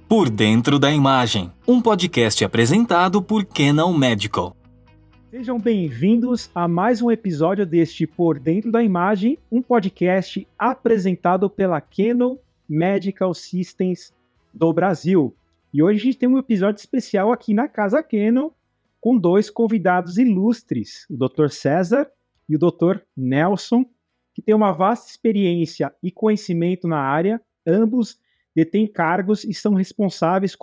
Por Dentro da Imagem, um podcast apresentado por Canon Medical. Sejam bem-vindos a mais um episódio deste Por Dentro da Imagem, um podcast apresentado pela Canon Medical Systems do Brasil. E hoje a gente tem um episódio especial aqui na Casa Canon, com dois convidados ilustres, o Dr. César e o Dr. Nelson, que têm uma vasta experiência e conhecimento na área. Ambos detêm cargos e são responsáveis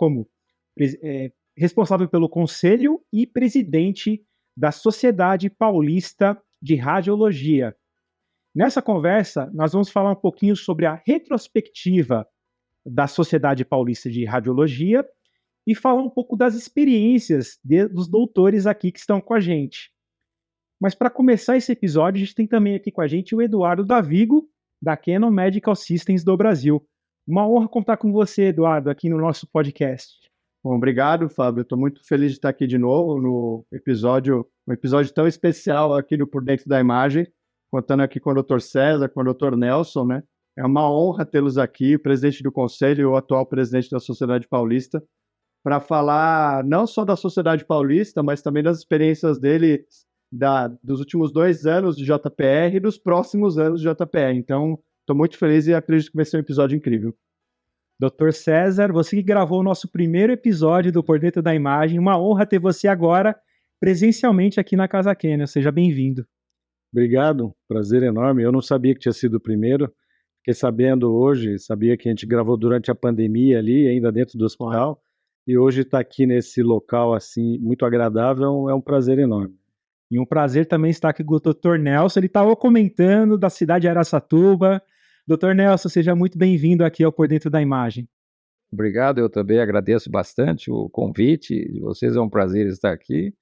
responsável pelo conselho e presidente da Sociedade Paulista de Radiologia. Nessa conversa, nós vamos falar um pouquinho sobre a retrospectiva da Sociedade Paulista de Radiologia e falar um pouco das experiências dos doutores aqui que estão com a gente. Mas para começar esse episódio, a gente tem também aqui com a gente o Eduardo Davigo, da Canon Medical Systems do Brasil. Uma honra contar com você, Eduardo, aqui no nosso podcast. Bom, obrigado, Fábio. Estou muito feliz de estar aqui de novo no episódio, um episódio tão especial aqui no Por Dentro da Imagem, contando aqui com o Dr. César, com o Dr. Nelson, né? É uma honra tê-los aqui, o presidente do Conselho e o atual presidente da Sociedade Paulista, para falar não só da Sociedade Paulista, mas também das experiências dele dos últimos 2 anos de JPR e dos próximos anos de JPR. Então, estou muito feliz e acredito que vai ser um episódio incrível. Dr. César, você que gravou o nosso primeiro episódio do Por Dentro da Imagem, uma honra ter você agora presencialmente aqui na Casa Canon. Seja bem-vindo. Obrigado, prazer enorme. Eu não sabia que tinha sido o primeiro, fiquei sabendo hoje, sabia que a gente gravou durante a pandemia ali, ainda dentro do hospital, e hoje estar aqui nesse local assim, muito agradável, é um prazer enorme. E um prazer também estar aqui com o Dr. Nelson, ele estava comentando da cidade de Araçatuba. Dr. Nelson, seja muito bem-vindo aqui ao Por Dentro da Imagem. Obrigado, eu também agradeço bastante o convite de vocês, é um prazer estar aqui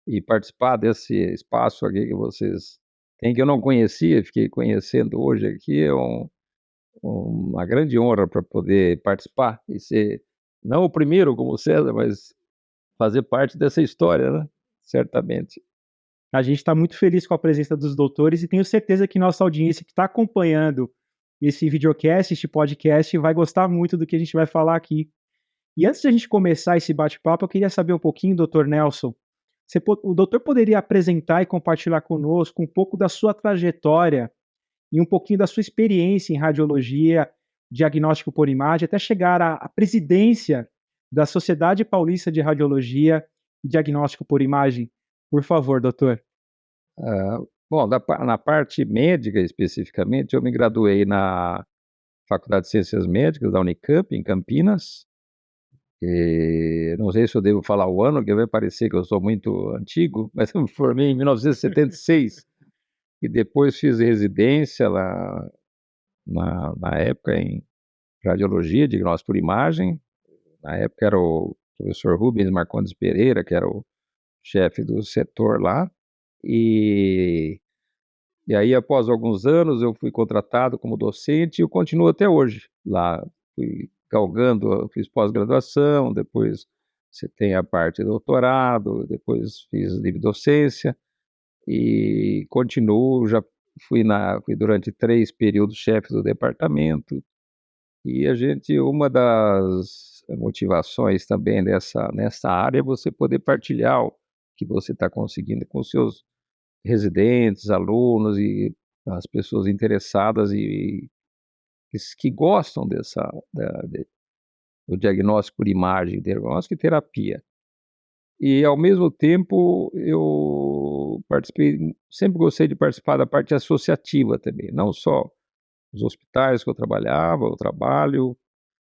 e participar desse espaço aqui que vocês têm, que eu não conhecia, fiquei conhecendo hoje aqui, é uma grande honra para poder participar e ser, não o primeiro como o César, mas fazer parte dessa história, né? Certamente. A gente está muito feliz com a presença dos doutores e tenho certeza que nossa audiência que está acompanhando esse videocast, este podcast, vai gostar muito do que a gente vai falar aqui. E antes de a gente começar esse bate-papo, eu queria saber um pouquinho, Dr. Nelson, o doutor poderia apresentar e compartilhar conosco um pouco da sua trajetória e um pouquinho da sua experiência em radiologia, diagnóstico por imagem, até chegar à presidência da Sociedade Paulista de Radiologia e Diagnóstico por Imagem? Por favor, doutor. Bom, na parte médica especificamente, eu me graduei na Faculdade de Ciências Médicas da Unicamp, em Campinas. E não sei se eu devo falar o ano, que vai parecer que eu sou muito antigo, mas eu me formei em 1976 e depois fiz residência lá na época em radiologia, diagnóstico por imagem. Na época era o professor Rubens Marcondes Pereira, que era o chefe do setor lá. E aí, após alguns anos, eu fui contratado como docente e eu continuo até hoje lá. Fui galgando, eu fiz pós-graduação, depois você tem a parte de doutorado, depois fiz livre docência e continuo, já fui durante 3 períodos chefe do departamento. E uma das motivações também nessa área é você poder partilhar o que você está conseguindo com seus residentes, alunos e as pessoas interessadas e que gostam do diagnóstico por imagem, diagnóstico e terapia. E, ao mesmo tempo, eu sempre gostei de participar da parte associativa também, não só nos hospitais que eu trabalho,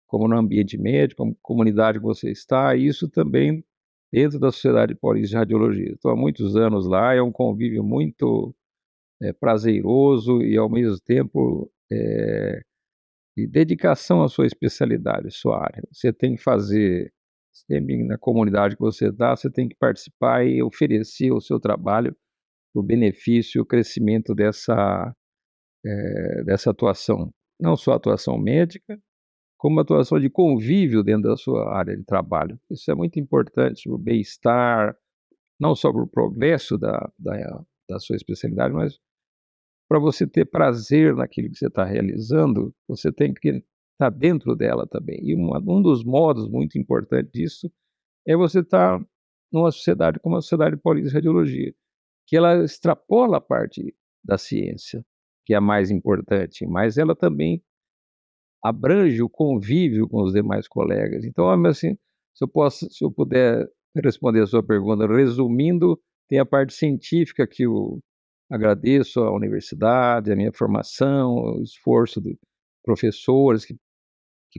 como no ambiente médico, como comunidade que você está, e isso também dentro da Sociedade Paulista de Radiologia. Estou há muitos anos lá, é um convívio muito prazeroso e, ao mesmo tempo, de dedicação à sua especialidade, à sua área. Você tem que fazer, sempre na comunidade que você está, você tem que participar e oferecer o seu trabalho, o benefício, o crescimento dessa atuação. Não só atuação médica, como atuação de convívio dentro da sua área de trabalho. Isso é muito importante, o bem-estar, não só para o progresso da sua especialidade, mas para você ter prazer naquilo que você está realizando, você tem que está dentro dela também. E um dos modos muito importantes disso é você estar numa sociedade como a Sociedade Paulista de Radiologia, que ela extrapola a parte da ciência, que é a mais importante, mas ela também abrange o convívio com os demais colegas. Então, assim, se eu puder responder a sua pergunta, resumindo, tem a parte científica que eu agradeço à universidade, a minha formação, o esforço de professores que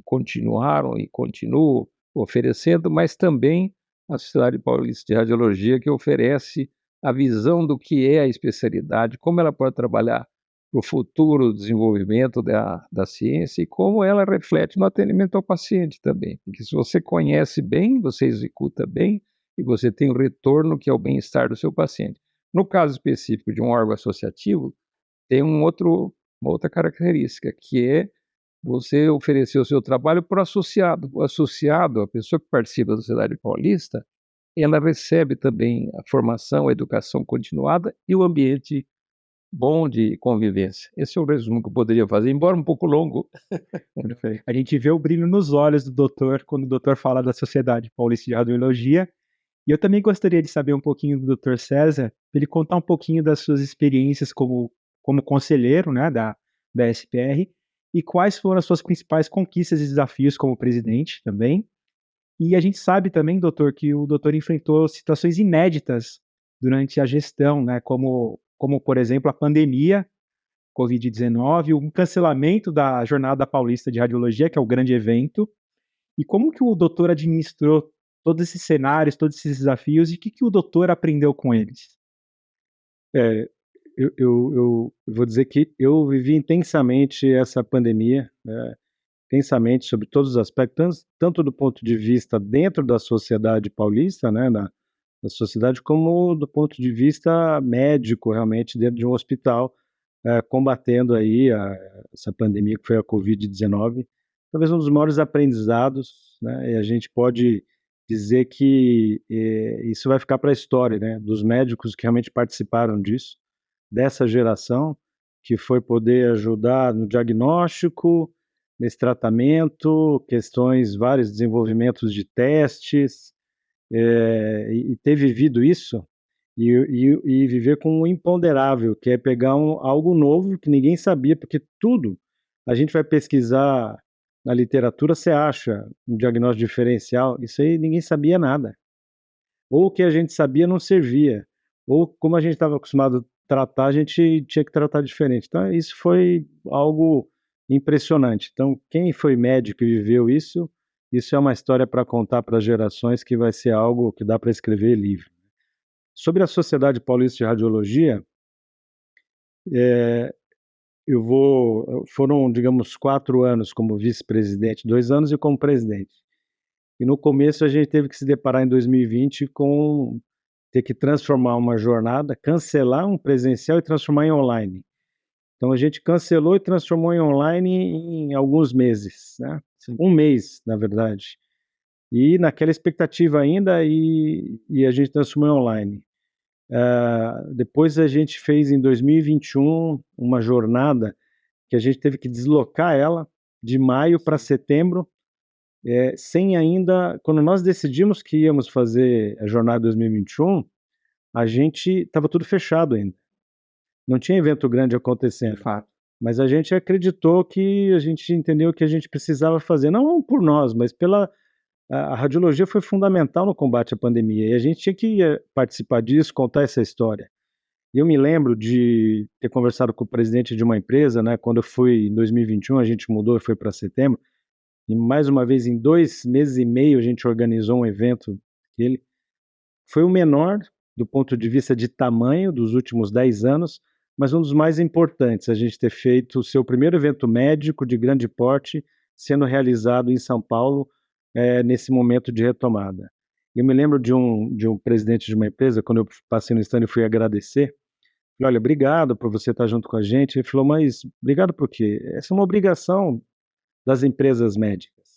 continuaram e continuam oferecendo, mas também a Sociedade Paulista de Radiologia, que oferece a visão do que é a especialidade, como ela pode trabalhar para o futuro desenvolvimento da ciência e como ela reflete no atendimento ao paciente também. Porque se você conhece bem, você executa bem e você tem o retorno que é o bem-estar do seu paciente. No caso específico de um órgão associativo, tem uma outra característica, que é você oferecer o seu trabalho para o associado. O associado, a pessoa que participa da Sociedade Paulista, ela recebe também a formação, a educação continuada e o ambiente bom de convivência. Esse é o resumo que eu poderia fazer, embora um pouco longo. Perfeito. A gente vê o brilho nos olhos do doutor quando o doutor fala da Sociedade Paulista de Radiologia. E eu também gostaria de saber um pouquinho do doutor César, para ele contar um pouquinho das suas experiências como conselheiro, né, da SPR, e quais foram as suas principais conquistas e desafios como presidente também. E a gente sabe também, doutor, que o doutor enfrentou situações inéditas durante a gestão, né, como por exemplo, a pandemia, Covid-19, um cancelamento da Jornada Paulista de Radiologia, que é o grande evento, e como que o doutor administrou todos esses cenários, todos esses desafios, e o que o doutor aprendeu com eles? Eu vou dizer que eu vivi intensamente essa pandemia, né, intensamente sobre todos os aspectos, tanto do ponto de vista dentro da sociedade paulista, né, da sociedade, como do ponto de vista médico, realmente, dentro de um hospital, combatendo aí essa pandemia que foi a Covid-19. Talvez um dos maiores aprendizados, né, e a gente pode dizer que isso vai ficar para a história, né, dos médicos que realmente participaram disso, dessa geração, que foi poder ajudar no diagnóstico, nesse tratamento, questões, vários desenvolvimentos de testes, e ter vivido isso e viver com o imponderável, que é pegar algo novo que ninguém sabia, porque tudo a gente vai pesquisar na literatura, você acha um diagnóstico diferencial, isso aí ninguém sabia nada. Ou o que a gente sabia não servia, ou como a gente estava acostumado a tratar, a gente tinha que tratar diferente. Então isso foi algo impressionante. Então quem foi médico e viveu isso é uma história para contar para as gerações, que vai ser algo que dá para escrever livro. Sobre a Sociedade Paulista de Radiologia, foram, digamos, 4 anos como vice-presidente, 2 anos e como presidente. E no começo a gente teve que se deparar em 2020 com ter que transformar uma jornada, cancelar um presencial e transformar em online. Então a gente cancelou e transformou em online em alguns meses, né? Um mês, na verdade. E naquela expectativa ainda, e a gente transformou em online. Depois a gente fez em 2021 uma jornada que a gente teve que deslocar ela de maio para setembro, sem ainda, quando nós decidimos que íamos fazer a jornada 2021, a gente estava tudo fechado ainda. Não tinha evento grande acontecendo. De fato. Mas a gente acreditou que a gente entendeu que a gente precisava fazer, não por nós, mas a radiologia foi fundamental no combate à pandemia, e a gente tinha que participar disso, contar essa história. E eu me lembro de ter conversado com o presidente de uma empresa, né, quando eu fui em 2021, a gente mudou e foi para setembro, e mais uma vez, em 2 meses e meio, a gente organizou um evento, ele foi o menor do ponto de vista de tamanho dos últimos 10 anos, mas um dos mais importantes, a gente ter feito o seu primeiro evento médico de grande porte, sendo realizado em São Paulo, nesse momento de retomada. Eu me lembro de um presidente de uma empresa, quando eu passei no stand e fui agradecer, falei, olha, obrigado por você estar junto com a gente. Ele falou, mas obrigado por quê? Essa é uma obrigação das empresas médicas,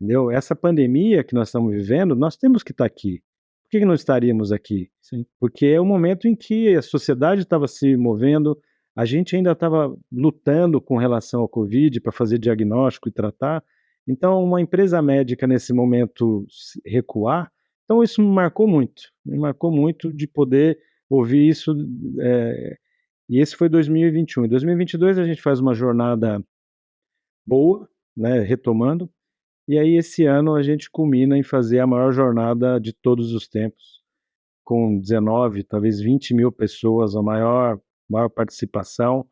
entendeu? Essa pandemia que nós estamos vivendo, nós temos que estar aqui. Por que não estaríamos aqui? Sim. Porque é o momento em que a sociedade estava se movendo, a gente ainda estava lutando com relação ao Covid para fazer diagnóstico e tratar. Então, uma empresa médica nesse momento recuar, então isso me marcou muito de poder ouvir isso. E esse foi 2021. Em 2022 a gente faz uma jornada boa, né, retomando, e aí esse ano a gente culmina em fazer a maior jornada de todos os tempos, com 19, talvez 20 mil pessoas, a maior participação,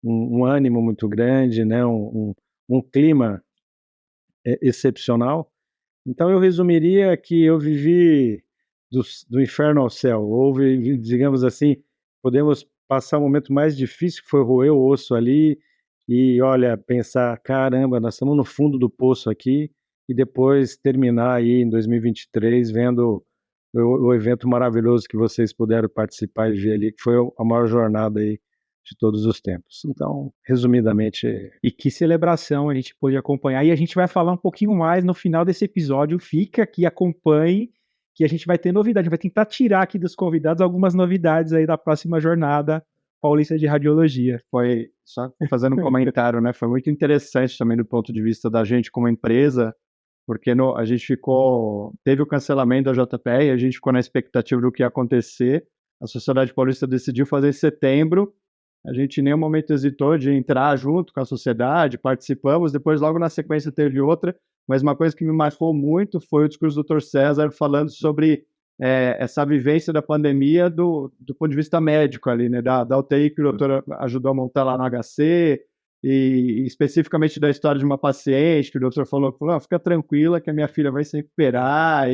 um ânimo muito grande, né, um clima excepcional. Então eu resumiria que eu vivi do inferno ao céu, houve, digamos assim, podemos passar o momento mais difícil, que foi roer o osso ali, e olha, pensar, caramba, nós estamos no fundo do poço aqui, e depois terminar aí em 2023 vendo o evento maravilhoso que vocês puderam participar e ver ali, que foi a maior jornada aí de todos os tempos. Então, resumidamente, E que celebração a gente pôde acompanhar. E a gente vai falar um pouquinho mais no final desse episódio. Fica aqui, acompanhe, que a gente vai ter novidade. A gente vai tentar tirar aqui dos convidados algumas novidades aí da próxima jornada paulista de radiologia. Foi, só fazendo um comentário, né? Foi muito interessante também do ponto de vista da gente como empresa, porque a gente teve o cancelamento da JPE e a gente ficou na expectativa do que ia acontecer. A Sociedade Paulista decidiu fazer em setembro. A gente em nenhum momento hesitou de entrar junto com a sociedade, participamos. Depois, logo na sequência, teve outra. Mas uma coisa que me marcou muito foi o discurso do Dr. César falando sobre essa vivência da pandemia do ponto de vista médico ali, né? Da UTI que o doutor ajudou a montar lá no HC, e especificamente da história de uma paciente que o doutor falou, fica tranquila que a minha filha vai se recuperar,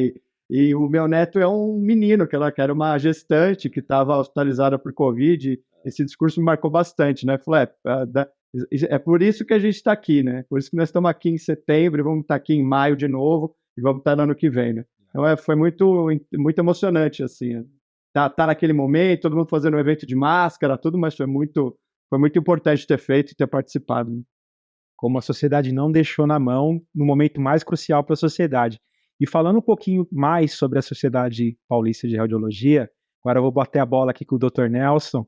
e o meu neto é um menino, que era uma gestante que estava hospitalizada por Covid. Esse discurso me marcou bastante, né? Falei, é por isso que a gente está aqui, né? Por isso que nós estamos aqui em setembro e vamos estar aqui em maio de novo e vamos estar no ano que vem, né? Então foi muito, muito emocionante, assim, tá naquele momento, todo mundo fazendo um evento de máscara, tudo, mas foi muito importante ter feito e ter participado, né? Como a sociedade não deixou na mão no momento mais crucial para a sociedade. E falando um pouquinho mais sobre a Sociedade Paulista de Radiologia, agora eu vou bater a bola aqui com o Dr. Nelson.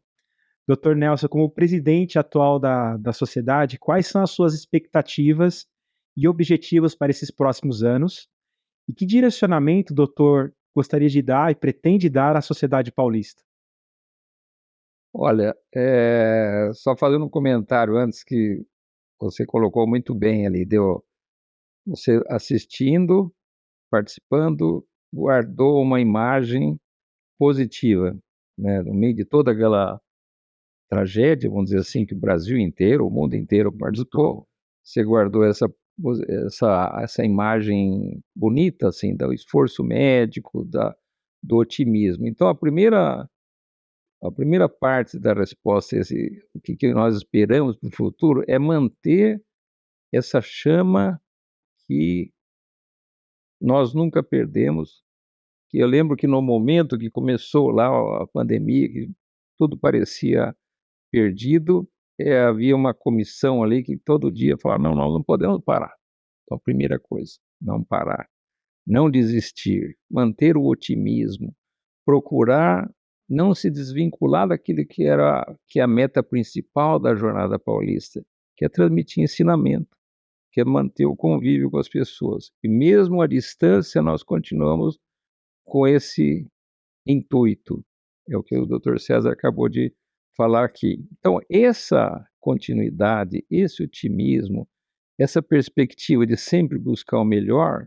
Dr. Nelson, como presidente atual da sociedade, quais são as suas expectativas e objetivos para esses próximos anos? E que direcionamento o doutor gostaria de dar e pretende dar à sociedade paulista? Olha, só fazendo um comentário antes que você colocou muito bem ali, você assistindo, participando, guardou uma imagem positiva, né, no meio de toda aquela tragédia, vamos dizer assim, que o Brasil inteiro, o mundo inteiro participou. Você guardou essa imagem bonita, assim, do esforço médico, do otimismo. Então, a primeira parte da resposta, o que nós esperamos para o futuro, é manter essa chama que nós nunca perdemos. Que eu lembro que no momento que começou lá a pandemia, que tudo parecia perdido, havia uma comissão ali que todo dia falava, não, nós não podemos parar. Então, a primeira coisa, não parar, não desistir, manter o otimismo, procurar não se desvincular daquilo que é a meta principal da Jornada Paulista, que é transmitir ensinamento, que é manter o convívio com as pessoas. E mesmo à distância, nós continuamos com esse intuito. É o que o Dr. César acabou de falar aqui. Então, essa continuidade, esse otimismo, essa perspectiva de sempre buscar o melhor,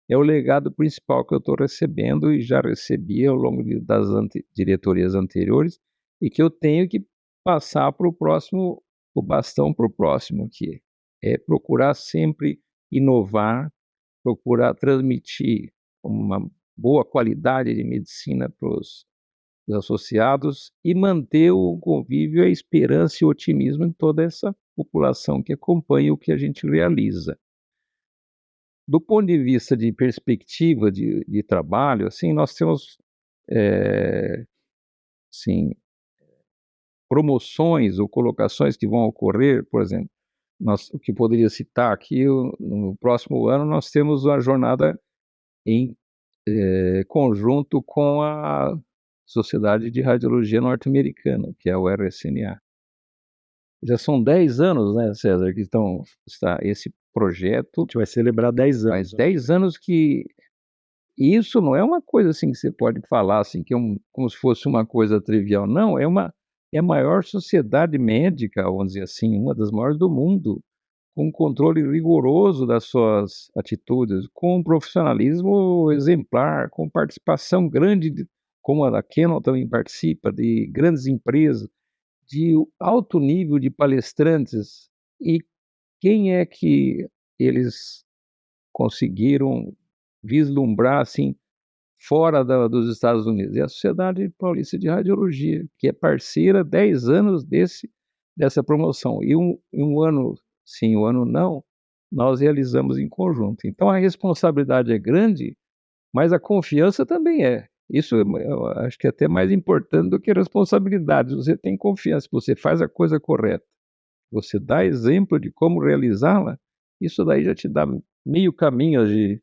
é o legado principal que eu estou recebendo e já recebi ao longo das diretorias anteriores, e que eu tenho que passar para o próximo, o bastão para o próximo, que é procurar sempre inovar, procurar transmitir uma boa qualidade de medicina para os associados e manter o convívio, a esperança e o otimismo em toda essa população que acompanha o que a gente realiza. Do ponto de vista de perspectiva de trabalho, assim, nós temos assim, promoções ou colocações que vão ocorrer, por exemplo, o que poderia citar aqui, no próximo ano nós temos uma jornada em conjunto com a Sociedade de Radiologia Norte-Americana, que é o RSNA. Já são 10 anos, né, César, que está esse A projeto, gente vai celebrar 10 faz anos. 10 anos que isso não é uma coisa assim que você pode falar assim que como se fosse uma coisa trivial, não, é a maior sociedade médica, vamos dizer assim, uma das maiores do mundo, com um controle rigoroso das suas atitudes, com um profissionalismo exemplar, com participação grande, como a da Canon também participa, de grandes empresas, de alto nível de palestrantes. E quem é que eles conseguiram vislumbrar assim fora dos Estados Unidos? É a Sociedade Paulista de Radiologia, que é parceira há 10 anos dessa promoção. E um ano sim, um ano não, nós realizamos em conjunto. Então a responsabilidade é grande, mas a confiança também é. Isso eu acho que é até mais importante do que a responsabilidade. Você tem confiança, você faz a coisa correta, você dá exemplo de como realizá-la, isso daí já te dá meio caminho de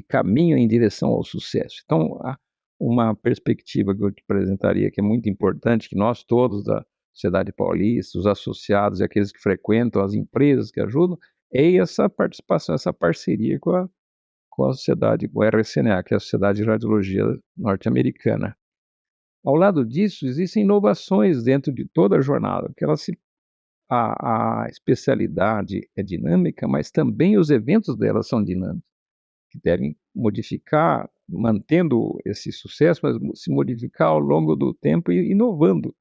caminho em direção ao sucesso. Então, há uma perspectiva que eu te apresentaria que é muito importante, que nós todos da Sociedade Paulista, os associados e aqueles que frequentam, as empresas que ajudam, é essa participação, essa parceria com a sociedade, com a RCNA, que é a Sociedade de Radiologia Norte-Americana. Ao lado disso, existem inovações dentro de toda a jornada, que a especialidade é dinâmica, mas também os eventos dela são dinâmicos, que devem modificar, mantendo esse sucesso, mas se modificar ao longo do tempo e inovando.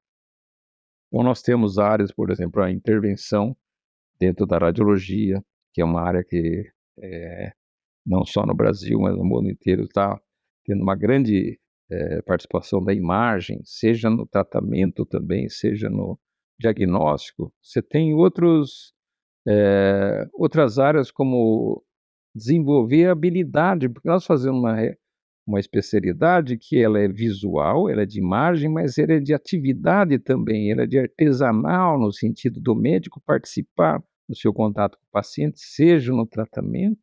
Então nós temos áreas, por exemplo, a intervenção dentro da radiologia, que é uma área que não só no Brasil, mas no mundo inteiro está tendo uma grande participação da imagem, seja no tratamento também, seja no diagnóstico. Você tem outras áreas como desenvolver habilidade, porque nós fazemos uma especialidade que ela é visual, ela é de imagem, mas ela é de atividade também, ela é de artesanal, no sentido do médico participar no seu contato com o paciente, seja no tratamento,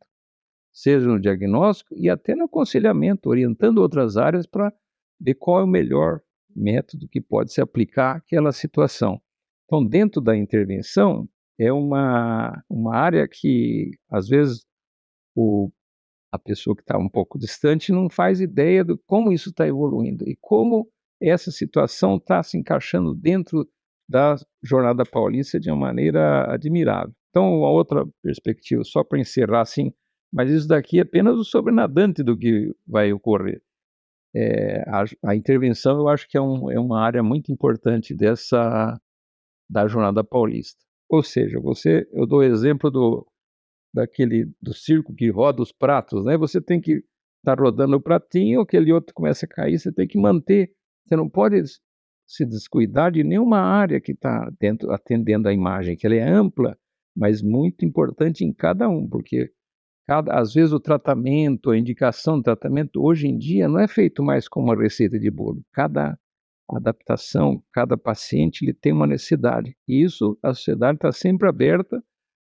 seja no diagnóstico e até no aconselhamento, orientando outras áreas para ver qual é o melhor método que pode se aplicar àquela situação. Então, dentro da intervenção, é uma área que, às vezes, a pessoa que está um pouco distante não faz ideia de como isso está evoluindo e como essa situação está se encaixando dentro da Jornada Paulista de uma maneira admirável. Então, uma outra perspectiva, só para encerrar assim, mas isso daqui é apenas o sobrenadante do que vai ocorrer. A intervenção eu acho que é uma área muito importante da Jornada Paulista. Ou seja, eu dou o exemplo do circo que roda os pratos, né? Você tem que estar rodando o pratinho, aquele outro começa a cair, você tem que manter, você não pode se descuidar de nenhuma área que está dentro, atendendo a imagem, que ela é ampla, mas muito importante em cada um, porque às vezes o tratamento, a indicação do tratamento, hoje em dia não é feito mais com uma receita de bolo. Cada adaptação, cada paciente ele tem uma necessidade. E isso, a sociedade está sempre aberta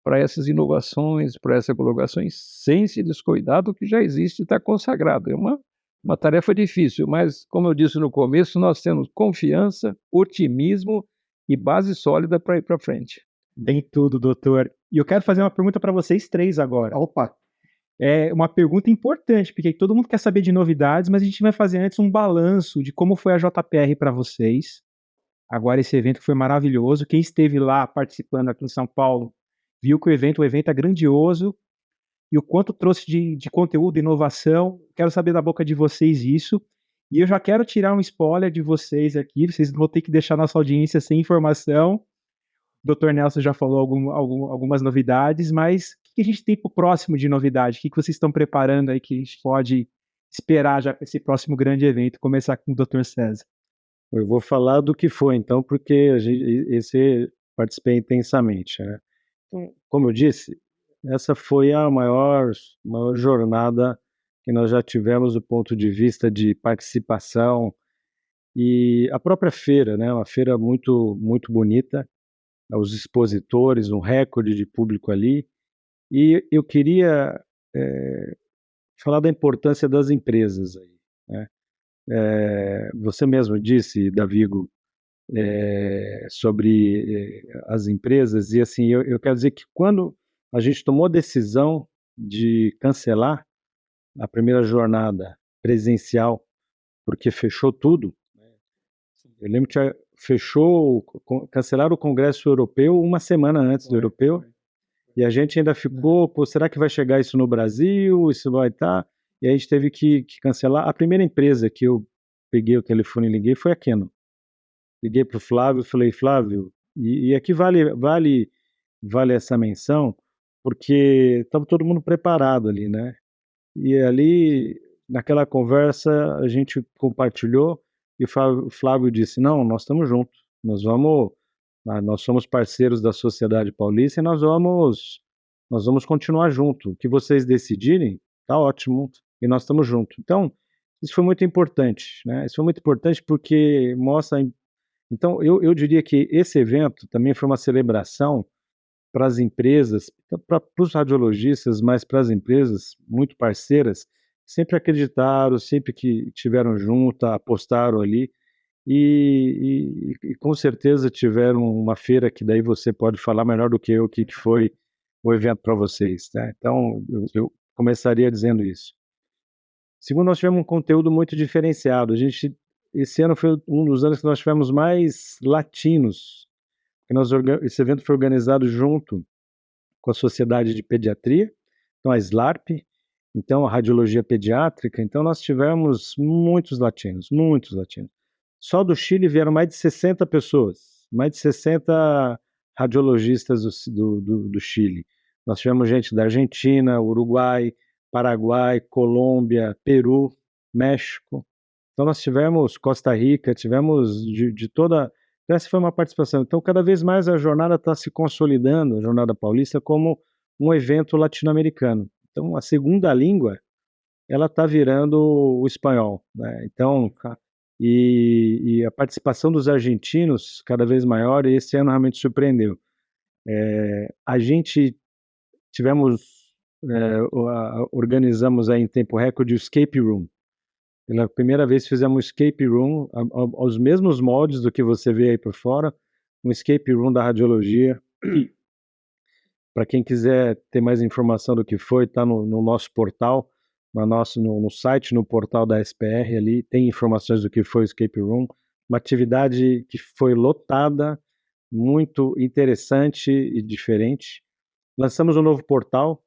para essas inovações, para essas colocações, sem se descuidar do que já existe e está consagrado. É uma tarefa difícil, mas, como eu disse no começo, nós temos confiança, otimismo e base sólida para ir para frente. Bem tudo, doutor. E eu quero fazer uma pergunta para vocês três agora. Opa, É uma pergunta importante, porque todo mundo quer saber de novidades, mas a gente vai fazer antes um balanço de como foi a JPR para vocês. Agora esse evento foi maravilhoso. Quem esteve lá participando aqui em São Paulo viu que o evento é grandioso e o quanto trouxe de conteúdo, inovação. Quero saber da boca de vocês isso. E eu já quero tirar um spoiler de vocês aqui. Vocês vão ter que deixar nossa audiência sem informação. O Dr. Nelson já falou algumas novidades, mas o que a gente tem para o próximo de novidade? O que vocês estão preparando aí que a gente pode esperar já para esse próximo grande evento? Começar com o Dr. César. Eu vou falar do que foi, então, porque esse participei intensamente, né? Então, como eu disse, essa foi a maior jornada que nós já tivemos do ponto de vista de participação e a própria feira, né? Uma feira muito, muito bonita, os expositores, um recorde de público ali. E eu queria falar da importância das empresas aí, né? Você mesmo disse, Davigo, sobre as empresas, e assim, eu quero dizer que quando a gente tomou a decisão de cancelar a primeira jornada presencial, porque fechou tudo, eu lembro que cancelaram o Congresso Europeu uma semana antes do europeu, e a gente ainda ficou, pô, será que vai chegar isso no Brasil? Isso vai estar? E aí a gente teve que cancelar. A primeira empresa que eu peguei o telefone e liguei foi a Canon. Liguei para o Flávio e falei, Flávio, e aqui vale essa menção, porque estava todo mundo preparado ali, né? E ali, naquela conversa, a gente compartilhou e o Flávio disse, não, nós estamos juntos, nós somos parceiros da Sociedade Paulista e nós vamos continuar junto. O que vocês decidirem, tá ótimo, e nós estamos juntos. Então, isso foi muito importante, né? Isso foi muito importante porque mostra. Então, eu diria que esse evento também foi uma celebração para as empresas, para os radiologistas, mas para as empresas muito parceiras, sempre acreditaram, sempre que tiveram junto, apostaram ali, e com certeza tiveram uma feira que daí você pode falar melhor do que eu, que foi o evento para vocês, tá? Então, eu começaria dizendo isso. Segundo, nós tivemos um conteúdo muito diferenciado. Esse ano foi um dos anos que nós tivemos mais latinos. Esse evento foi organizado junto com a Sociedade de Pediatria, então a SLARP, então a Radiologia Pediátrica. Então nós tivemos muitos latinos, muitos latinos. Só do Chile vieram mais de 60 pessoas, mais de 60 radiologistas do Chile. Nós tivemos gente da Argentina, Uruguai, Paraguai, Colômbia, Peru, México. Então nós tivemos Costa Rica, tivemos de toda. Essa foi uma participação. Então, cada vez mais a jornada está se consolidando, a Jornada Paulista, como um evento latino-americano. Então, a segunda língua, ela está virando o espanhol, né? Então, e a participação dos argentinos cada vez maior, e esse ano realmente surpreendeu. A gente organizamos aí em tempo recorde o Escape Room. Pela primeira vez fizemos um escape room aos mesmos moldes do que você vê aí por fora, um escape room da radiologia. Para quem quiser ter mais informação do que foi, está no nosso portal, no site, no portal da SPR ali, tem informações do que foi o escape room. Uma atividade que foi lotada, muito interessante e diferente. Lançamos um novo portal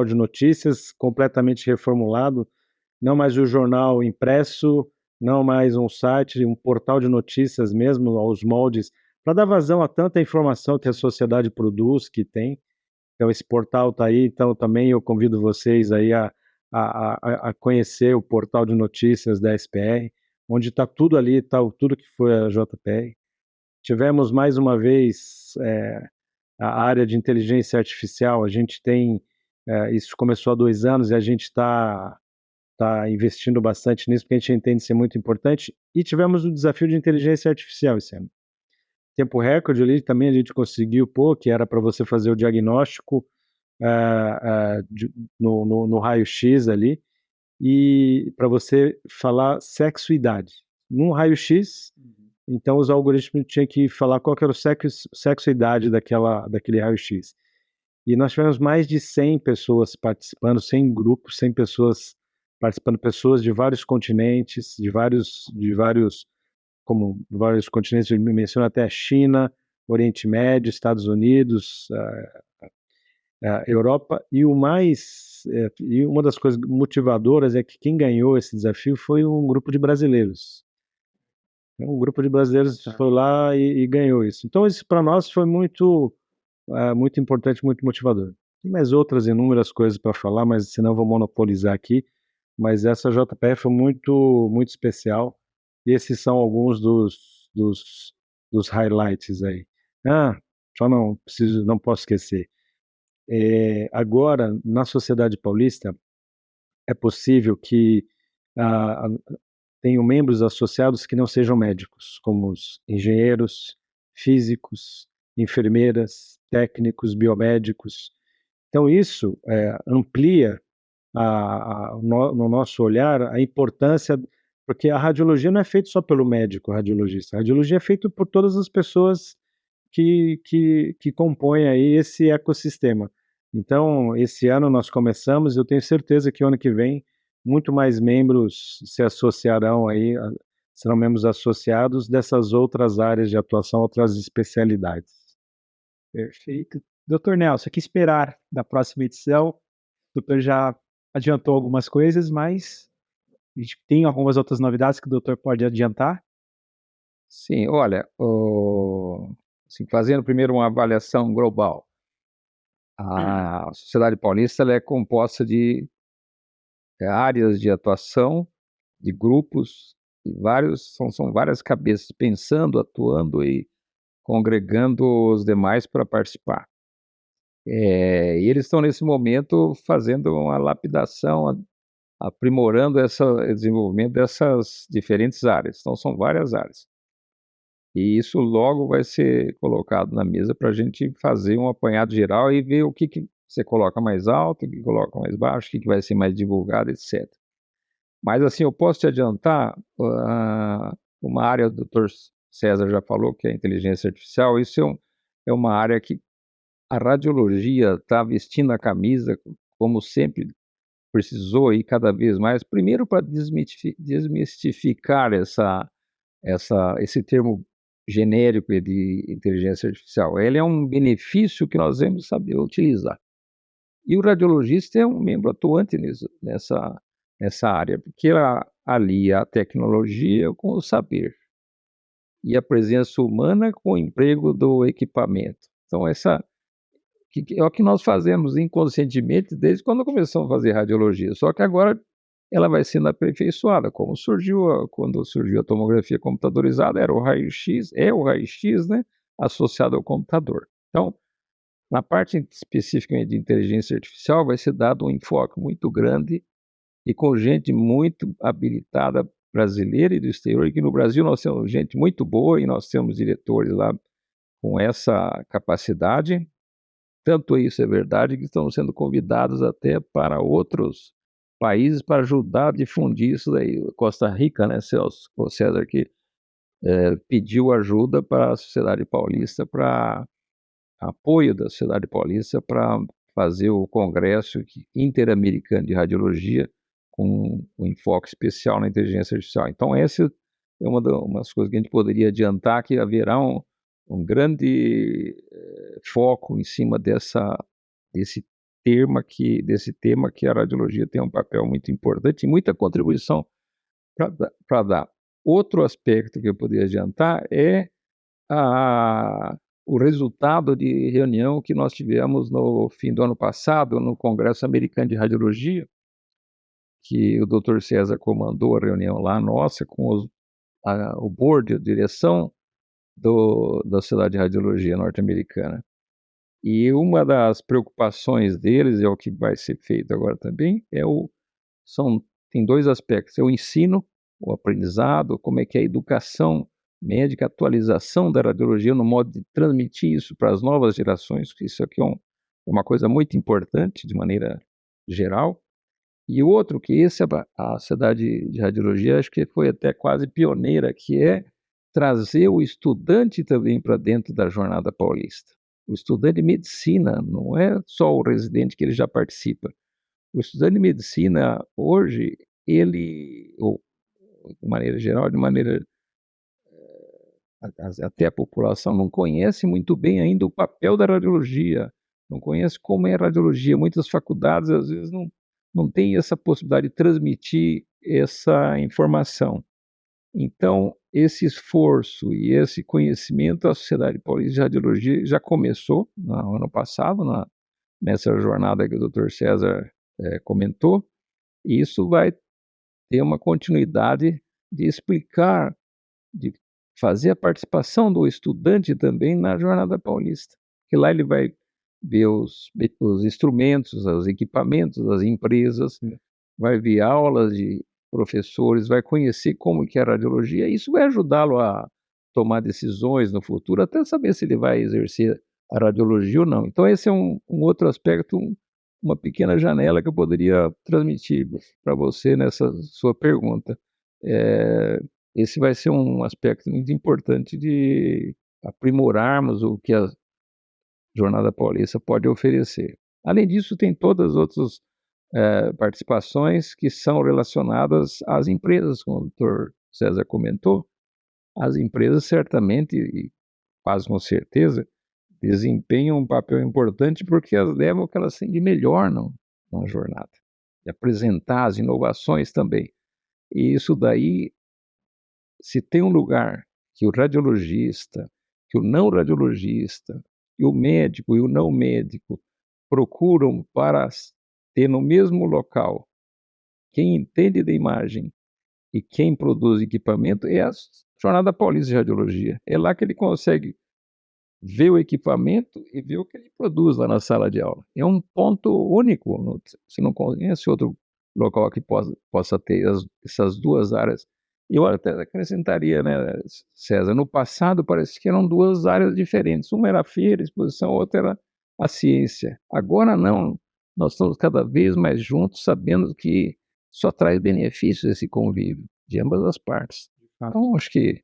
de notícias, completamente reformulado. Não mais o jornal impresso, não mais um site, um portal de notícias mesmo, aos moldes, para dar vazão a tanta informação que a sociedade produz, que tem. Então esse portal está aí, então também eu convido vocês aí a conhecer o portal de notícias da SPR, onde está tudo ali, está tudo que foi a JPR. Tivemos mais uma vez a área de inteligência artificial, a gente tem, isso começou há 2 anos e a gente está investindo bastante nisso, porque a gente entende ser muito importante, e tivemos o desafio de inteligência artificial esse ano. Tempo recorde ali também a gente conseguiu, que era para você fazer o diagnóstico no raio-x ali, e para você falar sexo e idade. Num raio-x, então os algoritmos tinham que falar qual que era o sexo e idade daquele raio-x. E nós tivemos mais de 100 pessoas participando, 100 grupos, 100 pessoas participando, pessoas de vários continentes, de vários continentes, eu menciono até a China, Oriente Médio, Estados Unidos, Europa, e uma das coisas motivadoras é que quem ganhou esse desafio foi um grupo de brasileiros. Um grupo de brasileiros foi lá e ganhou isso. Então isso para nós foi muito importante, muito motivador. Tem mais outras inúmeras coisas para falar, mas senão eu vou monopolizar aqui. Mas essa JPF foi muito, muito especial. E esses são alguns dos highlights aí. Só não posso esquecer. Agora, na Sociedade Paulista, é possível que tenham membros associados que não sejam médicos, como os engenheiros, físicos, enfermeiras, técnicos, biomédicos. Então, isso amplia no nosso olhar a importância Porque a radiologia não é feita só pelo médico, o radiologista. A radiologia é feita por todas as pessoas que compõem aí esse ecossistema. Então, esse ano nós começamos, eu tenho certeza que o ano que vem muito mais membros se associarão aí, serão membros associados dessas outras áreas de atuação, outras especialidades. Perfeito. Doutor Nelson, o que esperar da próxima edição? O doutor já adiantou algumas coisas, mas a gente tem algumas outras novidades que o doutor pode adiantar? Sim, olha, assim, fazendo primeiro uma avaliação global. A Sociedade Paulista ela é composta de áreas de atuação, de grupos, de são várias cabeças pensando, atuando e congregando os demais para participar. E eles estão nesse momento fazendo uma lapidação, aprimorando o desenvolvimento dessas diferentes áreas. Então são várias áreas. E isso logo vai ser colocado na mesa para a gente fazer um apanhado geral e ver o que você coloca mais alto, o que coloca mais baixo, o que vai ser mais divulgado, etc. Mas assim, eu posso te adiantar, uma área, o Dr. César já falou, que é a inteligência artificial, isso é uma área que a radiologia está vestindo a camisa, como sempre precisou e cada vez mais, primeiro para desmistificar esse termo genérico de inteligência artificial. Ele é um benefício que nós devemos saber utilizar. E o radiologista é um membro atuante nessa área, porque ela alia a tecnologia com o saber e a presença humana com o emprego do equipamento. Então, é o que nós fazemos inconscientemente desde quando começamos a fazer radiologia, só que agora ela vai sendo aperfeiçoada, quando surgiu a tomografia computadorizada, era o raio-x, né, associado ao computador. Então, na parte específica de inteligência artificial, vai ser dado um enfoque muito grande e com gente muito habilitada brasileira e do exterior, e que no Brasil nós temos gente muito boa e nós temos diretores lá com essa capacidade. Tanto isso é verdade que estão sendo convidados até para outros países para ajudar a difundir isso daí. Costa Rica, né, Celso, o César, que pediu ajuda para a Sociedade Paulista, para apoio da Sociedade Paulista para fazer o Congresso Interamericano de Radiologia com um enfoque especial na inteligência artificial. Então, essa é umas coisas que a gente poderia adiantar, que haverá um grande foco em cima desse tema que a radiologia tem um papel muito importante e muita contribuição para dar. Outro aspecto que eu poderia adiantar é o resultado de reunião que nós tivemos no fim do ano passado no Congresso Americano de Radiologia, que o Dr. César comandou a reunião lá nossa com o board, a direção da Sociedade de Radiologia norte-americana. E uma das preocupações deles, é o que vai ser feito agora também, tem dois aspectos: é o ensino, o aprendizado, como é que é a educação médica, a atualização da radiologia no modo de transmitir isso para as novas gerações, que isso aqui é uma coisa muito importante de maneira geral. E o outro, que a Sociedade de Radiologia acho que foi até quase pioneira, que é trazer o estudante também para dentro da Jornada Paulista. O estudante de medicina, não é só o residente que ele já participa. O estudante de medicina, hoje, ou de maneira geral, até a população não conhece muito bem ainda o papel da radiologia, não conhece como é a radiologia. Muitas faculdades, às vezes, não têm essa possibilidade de transmitir essa informação. Então, esse esforço e esse conhecimento, a Sociedade Paulista de Radiologia já começou no ano passado, nessa jornada que o Dr. César comentou, e isso vai ter uma continuidade de explicar, de fazer a participação do estudante também na Jornada Paulista, que lá ele vai ver os instrumentos, os equipamentos das empresas, vai ver aulas de professores, vai conhecer como que é a radiologia, e isso vai ajudá-lo a tomar decisões no futuro, até saber se ele vai exercer a radiologia ou não. Então esse é um outro aspecto, uma pequena janela que eu poderia transmitir para você nessa sua pergunta. esse vai ser um aspecto muito importante de aprimorarmos o que a Jornada Paulista pode oferecer. Além disso, tem todas as outras participações que são relacionadas às empresas, como o doutor César comentou. As empresas certamente, e quase com certeza, desempenham um papel importante porque elas levam o que elas têm de melhor na jornada, de apresentar as inovações também. E isso daí, se tem um lugar que o radiologista, que o não radiologista, que o médico e o não médico procuram para ter no mesmo local quem entende da imagem e quem produz equipamento, é a Jornada Paulista de Radiologia. É lá que ele consegue ver o equipamento e ver o que ele produz lá na sala de aula. É um ponto único. Você não conhece outro local que possa ter essas duas áreas. E eu até acrescentaria, né, César, no passado parece que eram duas áreas diferentes. Uma era a feira, a exposição, a outra era a ciência. Agora não. Nós estamos cada vez mais juntos, sabendo que só traz benefícios esse convívio, de ambas as partes. Então, acho que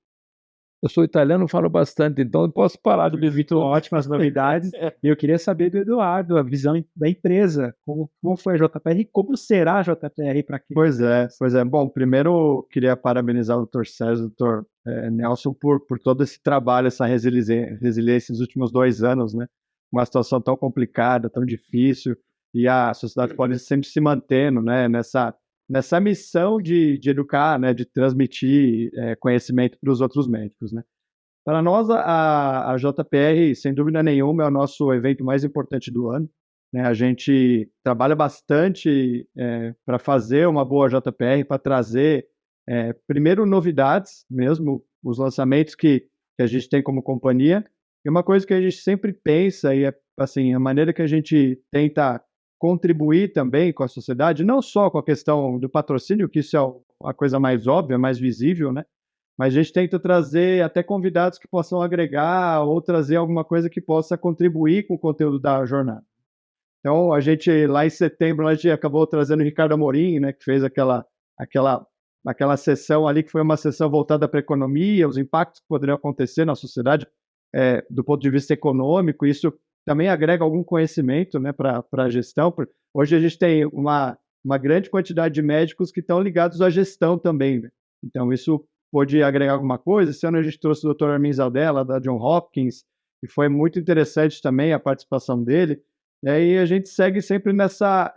eu sou italiano, falo bastante, então eu posso parar de me Vitor, ótimas novidades. E eu queria saber do Eduardo, a visão da empresa. Como foi a JPR e como será a JPR para quem? Pois é. Bom, primeiro queria parabenizar o Dr. César, o Dr. Nelson, por todo esse trabalho, essa resiliência nos últimos 2 anos, né? Uma situação tão complicada, tão difícil, e a Sociedade Paulista sempre se mantendo, né, nessa missão de educar, né, de transmitir conhecimento para os outros médicos, né. Para nós, a JPR, sem dúvida nenhuma, é o nosso evento mais importante do ano, né. A gente trabalha bastante para fazer uma boa JPR, para trazer, primeiro, novidades mesmo, os lançamentos que a gente tem como companhia, e uma coisa que a gente sempre pensa, e assim, a maneira que a gente tenta contribuir também com a sociedade, não só com a questão do patrocínio, que isso é a coisa mais óbvia, mais visível, né? Mas a gente tenta trazer até convidados que possam agregar ou trazer alguma coisa que possa contribuir com o conteúdo da jornada. Então, a gente, lá em setembro, a gente acabou trazendo o Ricardo Amorim, né, que fez aquela sessão ali, que foi uma sessão voltada para a economia, os impactos que poderiam acontecer na sociedade do ponto de vista econômico. Isso também agrega algum conhecimento, né, para a gestão. Hoje a gente tem uma grande quantidade de médicos que estão ligados à gestão também, né? Então, isso pode agregar alguma coisa. Esse ano a gente trouxe o Dr. Armin Zaldella, da John Hopkins, e foi muito interessante também a participação dele. E aí a gente segue sempre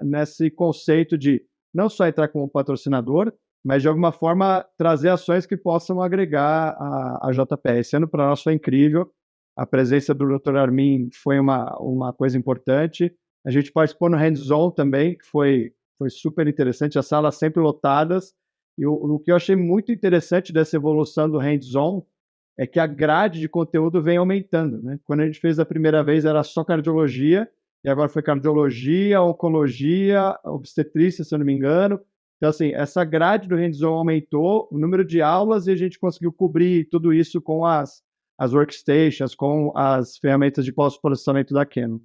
nesse conceito de não só entrar como patrocinador, mas de alguma forma trazer ações que possam agregar a JPR. Esse ano para nós foi incrível. A presença do Dr. Armin foi uma coisa importante. A gente participou no Hands-On também, que foi super interessante, as salas sempre lotadas. E o que eu achei muito interessante dessa evolução do Hands-On é que a grade de conteúdo vem aumentando, né? Quando a gente fez a primeira vez era só cardiologia, e agora foi cardiologia, oncologia, obstetrícia, se eu não me engano. Então, assim, essa grade do Hands-On aumentou, o número de aulas, e a gente conseguiu cobrir tudo isso com as workstations, com as ferramentas de pós-processamento da Canon.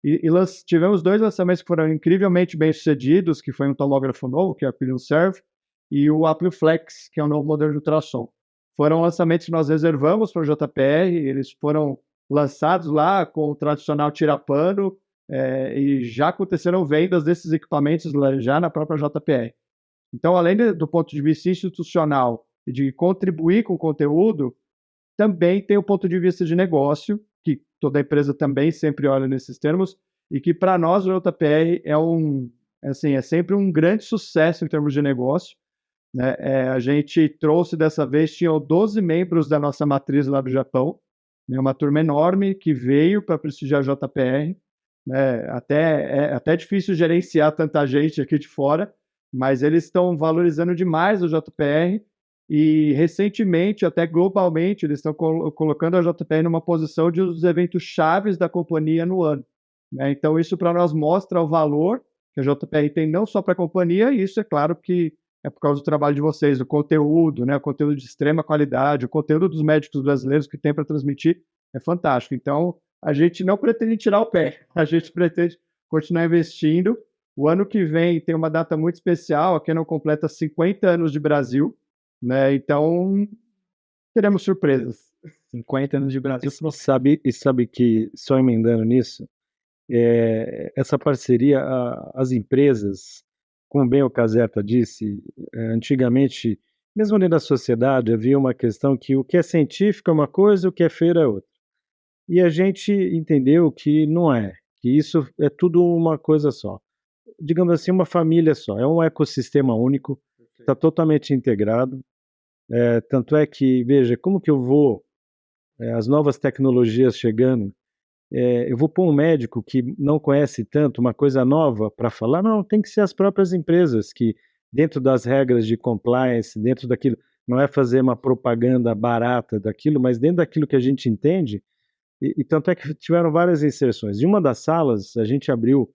E tivemos 2 lançamentos que foram incrivelmente bem-sucedidos, que foi um tomógrafo novo, que é o Pilion Serve, e o Ampliflex, que é um novo modelo de ultrassom. Foram lançamentos que nós reservamos para o JPR, eles foram lançados lá com o tradicional tirapano, e já aconteceram vendas desses equipamentos já na própria JPR. Então, além do ponto de vista institucional e de contribuir com o conteúdo, também tem o ponto de vista de negócio, que toda empresa também sempre olha nesses termos, e que para nós o JPR é sempre um grande sucesso em termos de negócio, né? A gente trouxe dessa vez, tinham 12 membros da nossa matriz lá do Japão, né? Uma turma enorme que veio para prestigiar a JPR, né? É até difícil gerenciar tanta gente aqui de fora, mas eles estão valorizando demais o JPR. E recentemente, até globalmente, eles estão colocando a JPR numa posição de um dos eventos chaves da companhia no ano, né? Então, isso para nós mostra o valor que a JPR tem não só para a companhia, e isso é claro que é por causa do trabalho de vocês, do conteúdo, né? O conteúdo de extrema qualidade, o conteúdo dos médicos brasileiros que tem para transmitir é fantástico. Então, a gente não pretende tirar o pé, a gente pretende continuar investindo. O ano que vem tem uma data muito especial, a Canon completa 50 anos de Brasil, né? Então, teremos surpresas. 50 anos de Brasil. Sabe que, só emendando nisso, essa parceria, as empresas, como bem o Caserta disse, antigamente, mesmo dentro da sociedade, havia uma questão que o que é científico é uma coisa, o que é feira é outra. E a gente entendeu que não é, que isso é tudo uma coisa só. Digamos assim, uma família só, é um ecossistema único, está totalmente integrado. Tanto é que, veja, como que eu vou, as novas tecnologias chegando, eu vou pôr um médico que não conhece tanto uma coisa nova para falar? Não, tem que ser as próprias empresas que, dentro das regras de compliance, dentro daquilo, não é fazer uma propaganda barata daquilo, mas dentro daquilo que a gente entende, e tanto é que tiveram várias inserções. Em uma das salas, a gente abriu,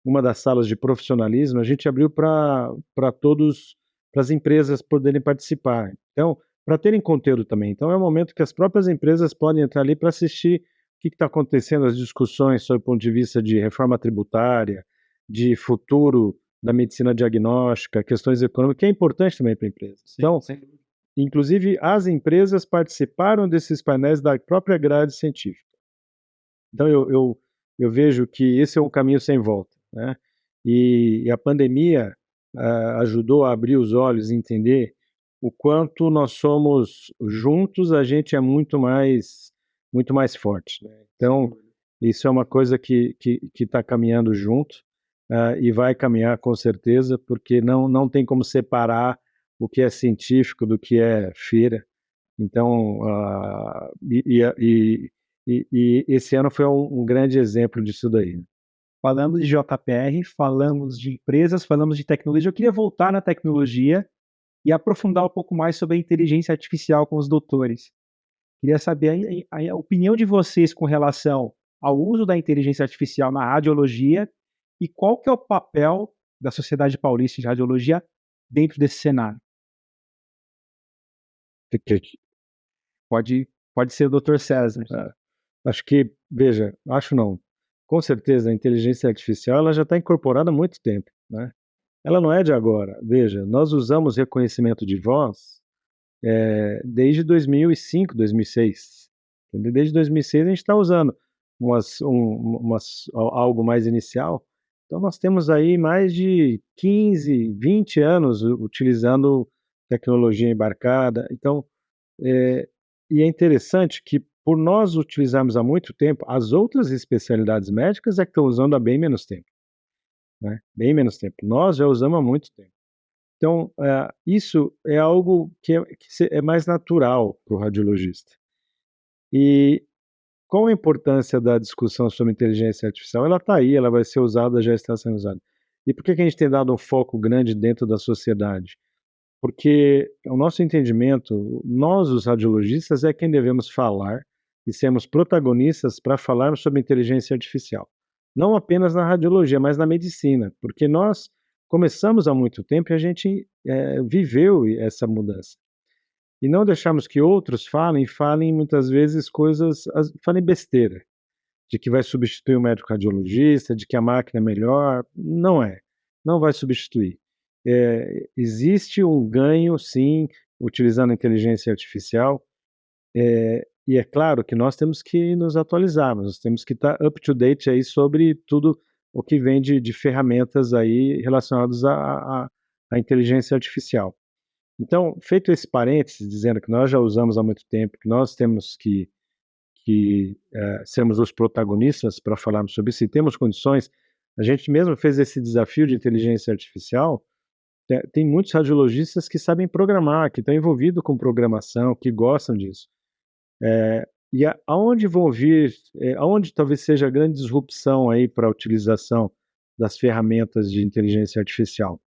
uma das salas de profissionalismo, a gente abriu para todos, para as empresas poderem participar. Então, para terem conteúdo também. Então, é um momento que as próprias empresas podem entrar ali para assistir o que está acontecendo, as discussões sobre o ponto de vista de reforma tributária, de futuro da medicina diagnóstica, questões econômicas, que é importante também para a empresa. Então, inclusive, as empresas participaram desses painéis da própria grade científica. Então, eu vejo que esse é um caminho sem volta, né? E a pandemia ajudou a abrir os olhos e entender o quanto nós somos juntos, a gente é muito mais forte, né? Então, isso é uma coisa que está caminhando junto, e vai caminhar com certeza, porque não tem como separar o que é científico do que é feira. Então, e esse ano foi um grande exemplo disso daí. Falamos de JPR, falamos de empresas, falamos de tecnologia. Eu queria voltar na tecnologia e aprofundar um pouco mais sobre a inteligência artificial com os doutores. Queria saber a opinião de vocês com relação ao uso da inteligência artificial na radiologia e qual que é o papel da Sociedade Paulista de Radiologia dentro desse cenário. Pode ser o Dr. César. Acho que, veja, acho não. Com certeza a inteligência artificial ela já está incorporada há muito tempo, né? Ela não é de agora. Veja, nós usamos reconhecimento de voz desde 2005, 2006. Entendeu? Desde 2006 a gente está usando algo mais inicial. Então nós temos aí mais de 15, 20 anos utilizando tecnologia embarcada. Então, e é interessante que por nós utilizarmos há muito tempo, as outras especialidades médicas é que estão usando há bem menos tempo, né? Bem menos tempo. Nós já usamos há muito tempo. Então, isso é algo que é mais natural para o radiologista. E qual a importância da discussão sobre inteligência artificial? Ela está aí, ela vai ser usada, já está sendo usada. E por que a gente tem dado um foco grande dentro da sociedade? Porque o nosso entendimento, nós os radiologistas é quem devemos falar e sermos protagonistas para falarmos sobre inteligência artificial. Não apenas na radiologia, mas na medicina, porque nós começamos há muito tempo e a gente viveu essa mudança. E não deixamos que outros falem muitas vezes falem besteira, de que vai substituir o médico radiologista, de que a máquina é melhor. Não é, não vai substituir. Existe um ganho, sim, utilizando a inteligência artificial, e é claro que nós temos que nos atualizar, nós temos que estar up to date aí sobre tudo o que vem de ferramentas aí relacionadas à inteligência artificial. Então, feito esse parênteses, dizendo que nós já usamos há muito tempo, que nós temos que sermos os protagonistas para falarmos sobre isso, e temos condições, a gente mesmo fez esse desafio de inteligência artificial. Tem muitos radiologistas que sabem programar, que estão envolvidos com programação, que gostam disso. E aonde vão vir, aonde talvez seja a grande disrupção aí para a utilização das ferramentas de inteligência artificial?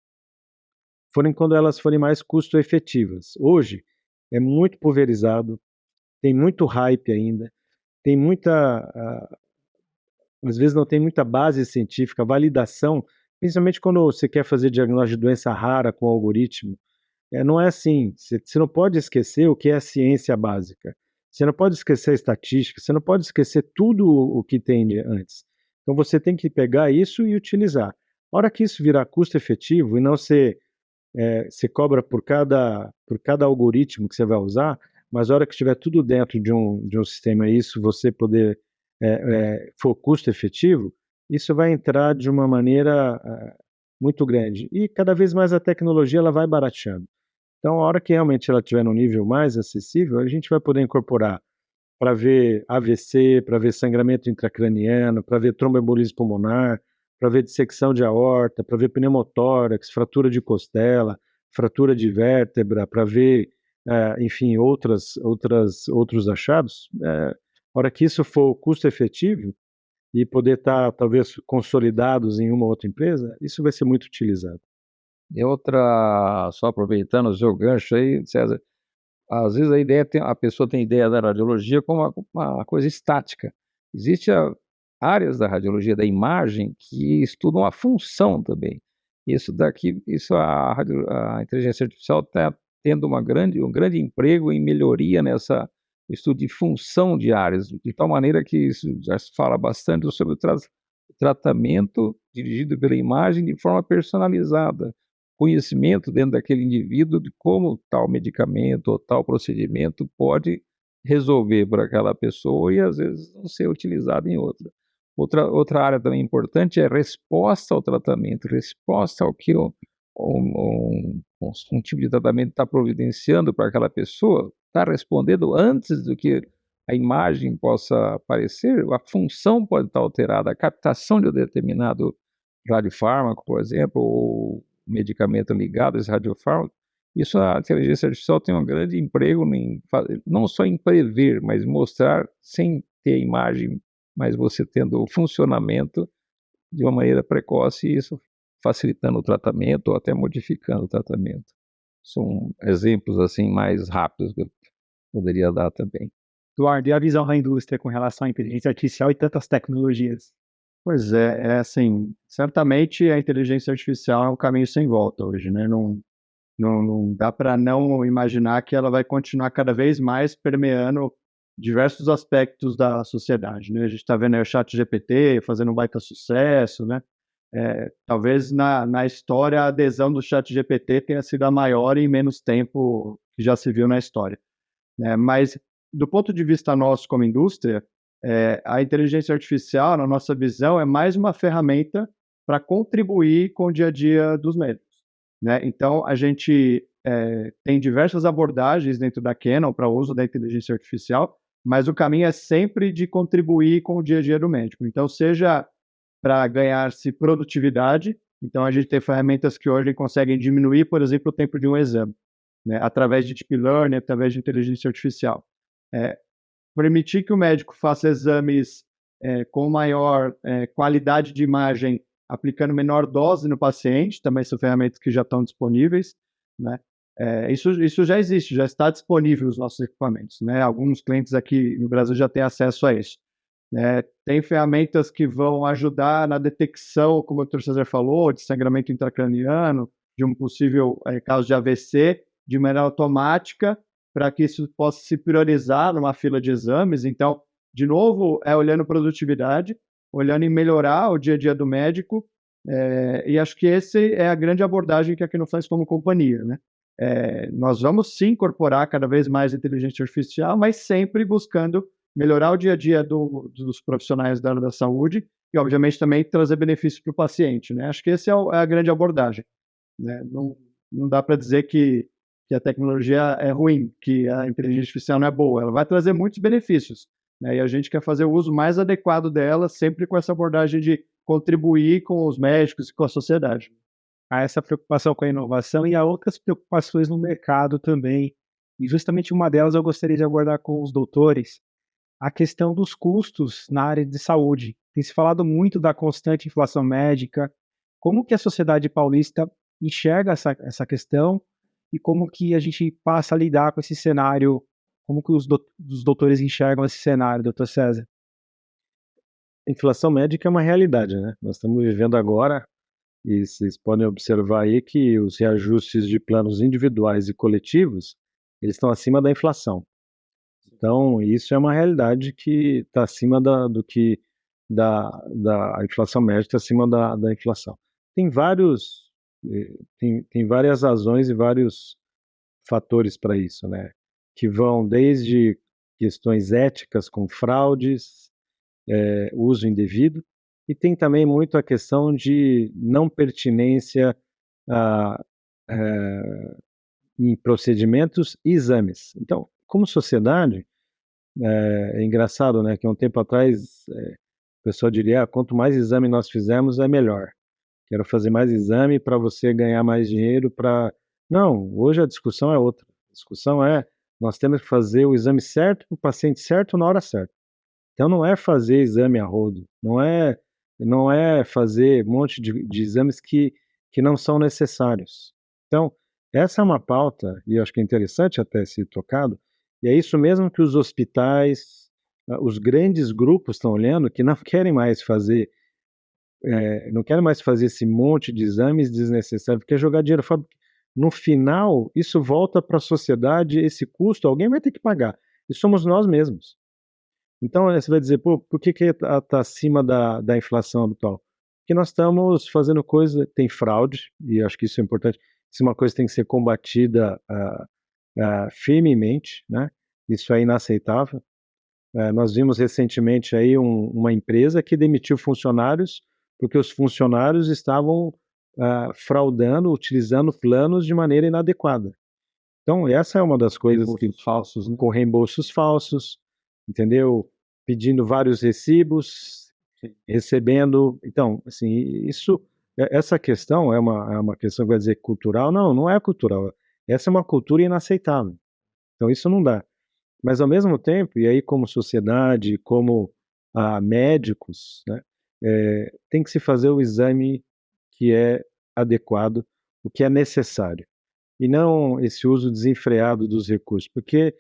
Forem quando elas forem mais custo-efetivas. Hoje é muito pulverizado, tem muito hype ainda, tem às vezes não tem muita base científica, validação, principalmente quando você quer fazer diagnóstico de doença rara com algoritmo. Não é assim, você não pode esquecer o que é a ciência básica, você não pode esquecer a estatística, você não pode esquecer tudo o que tem antes. Então você tem que pegar isso e utilizar. A hora que isso virar custo efetivo e não ser você cobra por cada algoritmo que você vai usar, mas a hora que estiver tudo dentro de um sistema, isso você poder for custo efetivo, isso vai entrar de uma maneira muito grande. E cada vez mais a tecnologia ela vai barateando. Então, a hora que realmente ela estiver no nível mais acessível, a gente vai poder incorporar para ver AVC, para ver sangramento intracraniano, para ver tromboembolismo pulmonar, para ver dissecção de aorta, para ver pneumotórax, fratura de costela, fratura de vértebra, para ver, enfim, outros achados. A hora que isso for custo efetivo e poder estar, talvez, consolidados em uma ou outra empresa, isso vai ser muito utilizado. E outra, só aproveitando o seu gancho aí, César, às vezes a pessoa tem ideia da radiologia como uma coisa estática. Existem áreas da radiologia da imagem que estudam a função também. A inteligência artificial está tendo um grande emprego em melhoria nessa estudo de função de áreas, de tal maneira que isso já se fala bastante sobre o tratamento dirigido pela imagem de forma personalizada, conhecimento dentro daquele indivíduo de como tal medicamento ou tal procedimento pode resolver para aquela pessoa e às vezes não ser utilizado em outra. Outra área também importante é resposta ao tratamento, resposta ao que um tipo de tratamento está providenciando para aquela pessoa, está respondendo antes do que a imagem possa aparecer, a função pode estar alterada, a captação de um determinado radiofármaco, por exemplo, ou medicamento ligado a esse radiofármaco, isso a inteligência artificial tem um grande emprego não só em prever, mas mostrar sem ter a imagem, mas você tendo o funcionamento de uma maneira precoce, e isso facilitando o tratamento ou até modificando o tratamento. São exemplos assim mais rápidos que eu poderia dar também. Eduardo, e a visão da indústria com relação à inteligência artificial e tantas tecnologias? Pois é assim, certamente a inteligência artificial é um caminho sem volta hoje, né? Não dá para não imaginar que ela vai continuar cada vez mais permeando diversos aspectos da sociedade, né? A gente está vendo aí o ChatGPT fazendo um baita sucesso, né? Talvez na história a adesão do ChatGPT tenha sido a maior em menos tempo que já se viu na história, né? Mas do ponto de vista nosso como indústria, a inteligência artificial, na nossa visão, é mais uma ferramenta para contribuir com o dia a dia dos médicos, né? Então, a gente tem diversas abordagens dentro da Canon para o uso da inteligência artificial, mas o caminho é sempre de contribuir com o dia a dia do médico. Então, seja para ganhar-se produtividade, então a gente tem ferramentas que hoje conseguem diminuir, por exemplo, o tempo de um exame, né? Através de deep learning, através de inteligência artificial. Permitir que o médico faça exames com maior qualidade de imagem, aplicando menor dose no paciente, também são ferramentas que já estão disponíveis, né? Isso já existe, já está disponível os nossos equipamentos, né? Alguns clientes aqui no Brasil já têm acesso a isso, né? Tem ferramentas que vão ajudar na detecção, como o Dr. César falou, de sangramento intracraniano, de um possível caso de AVC, de maneira automática, para que isso possa se priorizar numa fila de exames. Então, de novo, olhando produtividade, olhando em melhorar o dia a dia do médico, e acho que essa é a grande abordagem que a Canon faz como companhia, né? Nós vamos sim incorporar cada vez mais inteligência artificial, mas sempre buscando melhorar o dia a dia dos profissionais da área da saúde e, obviamente, também trazer benefícios para o paciente, né? Acho que essa é a grande abordagem, né? Não dá para dizer que a tecnologia é ruim, que a inteligência artificial não é boa. Ela vai trazer muitos benefícios, né? E a gente quer fazer o uso mais adequado dela, sempre com essa abordagem de contribuir com os médicos e com a sociedade. Há essa preocupação com a inovação e há outras preocupações no mercado também. E justamente uma delas eu gostaria de abordar com os doutores, a questão dos custos na área de saúde. Tem se falado muito da constante inflação médica. Como que a sociedade paulista enxerga essa questão e como que a gente passa a lidar com esse cenário, como que os doutores enxergam esse cenário, doutor César? A inflação médica é uma realidade, né? Nós estamos vivendo agora, e vocês podem observar aí que os reajustes de planos individuais e coletivos, eles estão acima da inflação. Então, isso é uma realidade que está acima da inflação médica, acima da inflação. Tem vários tem várias razões e vários fatores para isso, né? Que vão desde questões éticas com fraudes, uso indevido, e tem também muito a questão de não pertinência a, em procedimentos e exames. Então, como sociedade, é engraçado, né, que um tempo atrás o pessoal diria, quanto mais exame nós fizermos, é melhor. Quero fazer mais exame para você ganhar mais dinheiro para... Não, hoje a discussão é outra. A discussão é, nós temos que fazer o exame certo para o paciente certo na hora certa. Então não é fazer exame a rodo, não é fazer um monte de exames que não são necessários. Então, essa é uma pauta, e eu acho que é interessante até ser tocado, e é isso mesmo que os hospitais, os grandes grupos estão olhando, que não querem mais fazer esse monte de exames desnecessários, porque jogar dinheiro fora. No final, isso volta para a sociedade, esse custo alguém vai ter que pagar, e somos nós mesmos. Então, você vai dizer, pô, por que está acima da inflação habitual? Porque nós estamos fazendo coisa, tem fraude, e acho que isso é importante, isso é uma coisa que tem que ser combatida firmemente, né? Isso é inaceitável. Nós vimos recentemente aí uma empresa que demitiu funcionários porque os funcionários estavam fraudando, utilizando planos de maneira inadequada. Então, essa é uma das coisas falsos, né? com reembolsos falsos, entendeu? Pedindo vários recibos, recebendo. Então, assim, essa questão é uma questão que vai dizer cultural? Não é cultural. Essa é uma cultura inaceitável. Então, isso não dá. Mas, ao mesmo tempo, e aí como sociedade, como médicos, né, tem que se fazer o exame que é adequado, o que é necessário. E não esse uso desenfreado dos recursos, porque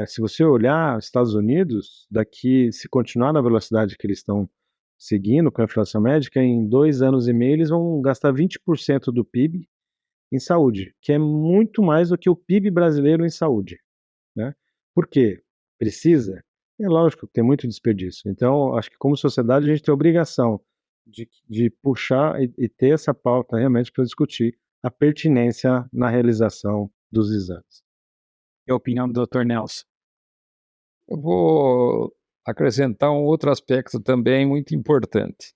se você olhar os Estados Unidos, daqui, se continuar na velocidade que eles estão seguindo com a inflação médica, em 2 anos e meio eles vão gastar 20% do PIB em saúde, que é muito mais do que o PIB brasileiro em saúde, né? Por quê? Precisa? É lógico que tem muito desperdício. Então, acho que como sociedade a gente tem a obrigação de puxar e ter essa pauta realmente para discutir a pertinência na realização dos exames. E a opinião do Dr. Nelson? Eu vou acrescentar um outro aspecto também muito importante,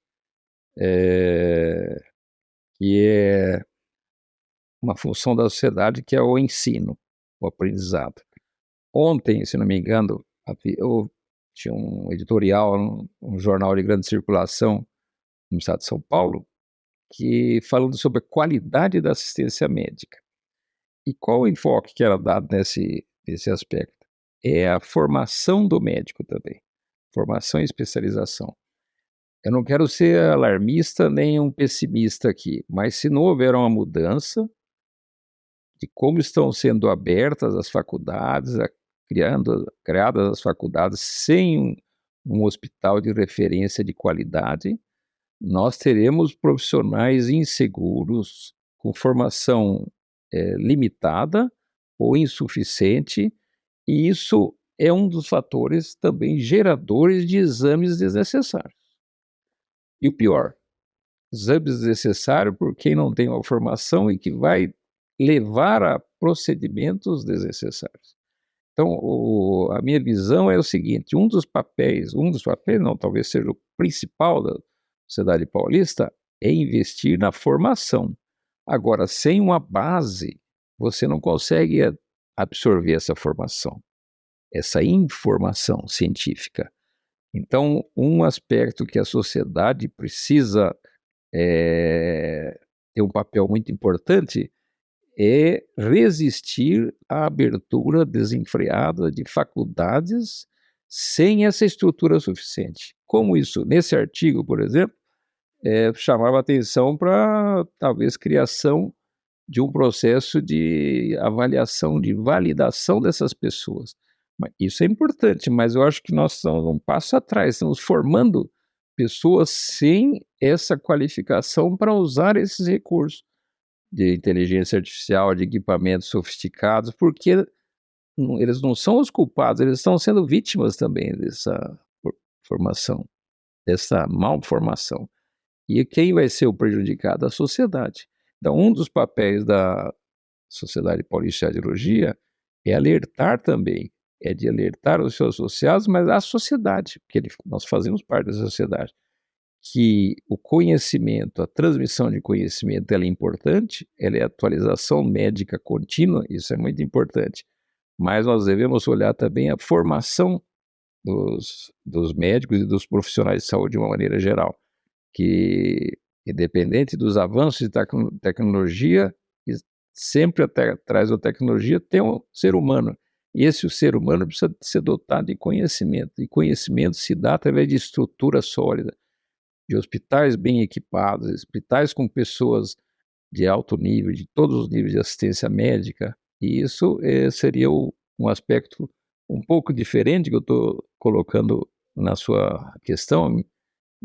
que é uma função da sociedade, que é o ensino, o aprendizado. Ontem, se não me engano, eu tinha um editorial, um jornal de grande circulação no estado de São Paulo, que falando sobre a qualidade da assistência médica. E qual o enfoque que era dado nesse aspecto? É a formação do médico também, formação e especialização. Eu não quero ser alarmista nem um pessimista aqui, mas se não houver uma mudança de como estão sendo abertas as faculdades, criadas as faculdades sem um hospital de referência de qualidade, nós teremos profissionais inseguros, com formação limitada ou insuficiente, e isso é um dos fatores também geradores de exames desnecessários. E o pior, exames desnecessários por quem não tem uma formação e que vai levar a procedimentos desnecessários. Então, a minha visão é o seguinte, um dos papéis não, talvez seja o principal da sociedade paulista, é investir na formação. Agora, sem uma base, você não consegue absorver essa formação, essa informação científica. Então, um aspecto que a sociedade precisa ter um papel muito importante é resistir à abertura desenfreada de faculdades sem essa estrutura suficiente. Como isso? Nesse artigo, por exemplo, chamava atenção para, talvez, criação de um processo de avaliação, de validação dessas pessoas. Isso é importante, mas eu acho que nós estamos um passo atrás, estamos formando pessoas sem essa qualificação para usar esses recursos de inteligência artificial, de equipamentos sofisticados, porque eles não são os culpados, eles estão sendo vítimas também dessa formação, dessa malformação. E quem vai ser o prejudicado? A sociedade. Então, um dos papéis da Sociedade Paulista de Radiologia é alertar também, é de alertar os seus associados, mas a sociedade, porque nós fazemos parte da sociedade, que o conhecimento, a transmissão de conhecimento, ela é importante, ela é atualização médica contínua, isso é muito importante, mas nós devemos olhar também a formação dos médicos e dos profissionais de saúde de uma maneira geral, que independente dos avanços de tecnologia, sempre atrás da tecnologia tem um ser humano, e esse ser humano precisa ser dotado de conhecimento, e conhecimento se dá através de estrutura sólida, de hospitais bem equipados, hospitais com pessoas de alto nível, de todos os níveis de assistência médica, e isso seria um aspecto um pouco diferente que eu estou colocando na sua questão,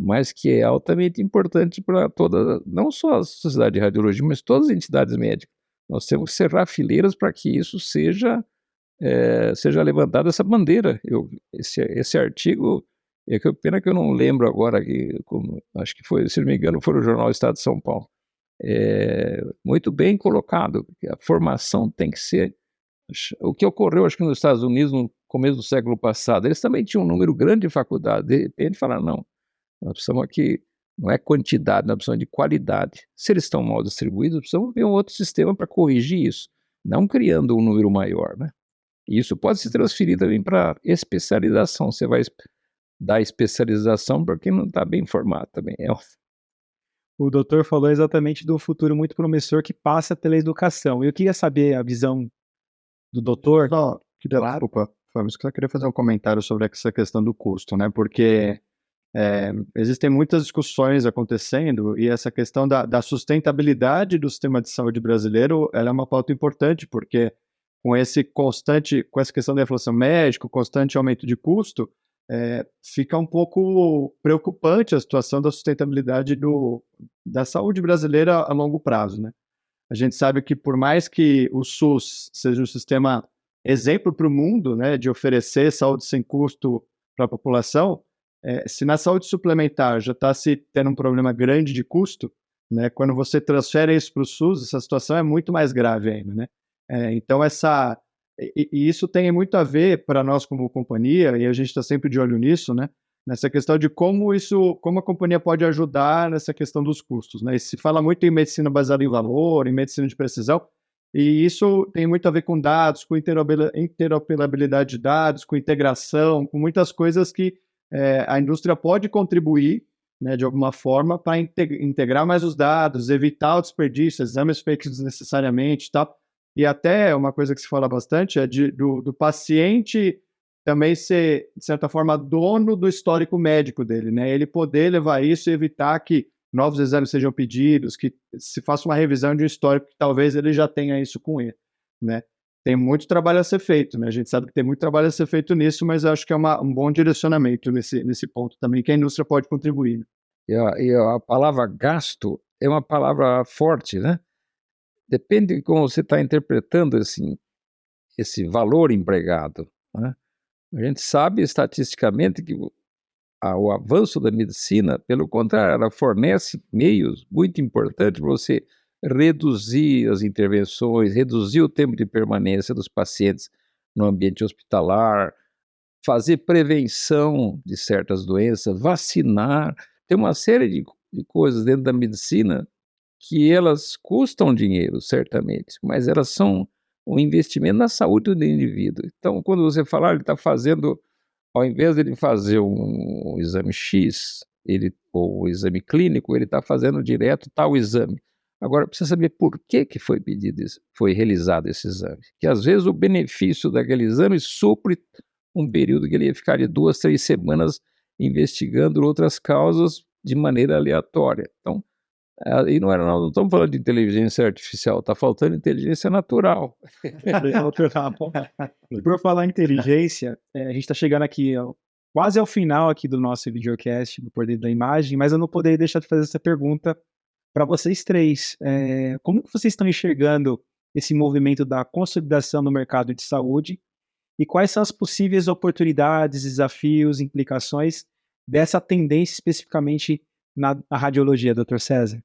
mas que é altamente importante para toda, não só a Sociedade de Radiologia, mas todas as entidades médicas. Nós temos que serrar fileiras para que isso seja levantada essa bandeira. Esse artigo, pena que eu não lembro agora, acho que foi, se não me engano, foi no jornal Estado de São Paulo. Muito bem colocado, a formação tem que ser. O que ocorreu, acho que nos Estados Unidos, no começo do século passado, eles também tinham um número grande de faculdades. De repente falaram, não, nós precisamos aqui, não é quantidade, nós precisamos de qualidade. Se eles estão mal distribuídos, precisamos ver um outro sistema para corrigir isso, não criando um número maior, né? E isso pode se transferir também para especialização. Você vai dar especialização para quem não está bem formado também. O doutor falou exatamente do futuro muito promissor que passa pela educação. Eu queria saber a visão do doutor. Desculpa, Fábio, só queria fazer um comentário sobre essa questão do custo, né? Porque existem muitas discussões acontecendo e essa questão da sustentabilidade do sistema de saúde brasileiro, ela é uma pauta importante, porque com essa questão da inflação médica, o constante aumento de custo, fica um pouco preocupante a situação da sustentabilidade da saúde brasileira a longo prazo, né? A gente sabe que por mais que o SUS seja um sistema exemplo para o mundo, né, de oferecer saúde sem custo para a população, se na saúde suplementar já está se tendo um problema grande de custo, né, quando você transfere isso para o SUS, essa situação é muito mais grave ainda, né? Então isso tem muito a ver para nós como companhia, e a gente está sempre de olho nisso, né? Nessa questão de como a companhia pode ajudar nessa questão dos custos, né? E se fala muito em medicina baseada em valor, em medicina de precisão, e isso tem muito a ver com dados, com interoperabilidade de dados, com integração, com muitas coisas que a indústria pode contribuir, né, de alguma forma, para integrar mais os dados, evitar o desperdício, exames feitos desnecessariamente e tal. E até uma coisa que se fala bastante é do paciente também ser, de certa forma, dono do histórico médico dele, né? Ele poder levar isso e evitar que novos exames sejam pedidos, que se faça uma revisão de um histórico que talvez ele já tenha isso com ele, né? Tem muito trabalho a ser feito, né? A gente sabe que tem muito trabalho a ser feito nisso, mas eu acho que é um bom direcionamento nesse ponto também, que a indústria pode contribuir. E a palavra gasto é uma palavra forte, né? Depende de como você está interpretando esse valor empregado, né? A gente sabe estatisticamente que o avanço da medicina, pelo contrário, ela fornece meios muito importantes para você reduzir as intervenções, reduzir o tempo de permanência dos pacientes no ambiente hospitalar, fazer prevenção de certas doenças, vacinar. Tem uma série de coisas dentro da medicina que elas custam dinheiro, certamente, mas elas são um investimento na saúde do indivíduo. Então, quando você falar, ele está fazendo, ao invés de ele fazer um exame X, ou um exame clínico, ele está fazendo direto tal exame. Agora, precisa saber por que foi pedido isso, foi realizado esse exame. Que às vezes o benefício daquele exame supre um período que ele ia ficar de 2, 3 semanas investigando outras causas de maneira aleatória. Então, e nós não estamos falando de inteligência artificial, está faltando inteligência natural. Por falar em inteligência, a gente está chegando aqui quase ao final aqui do nosso videocast, do Poder da Imagem, mas eu não poderia deixar de fazer essa pergunta para vocês três. Como que vocês estão enxergando esse movimento da consolidação no mercado de saúde e quais são as possíveis oportunidades, desafios, implicações dessa tendência especificamente na radiologia, Dr. César?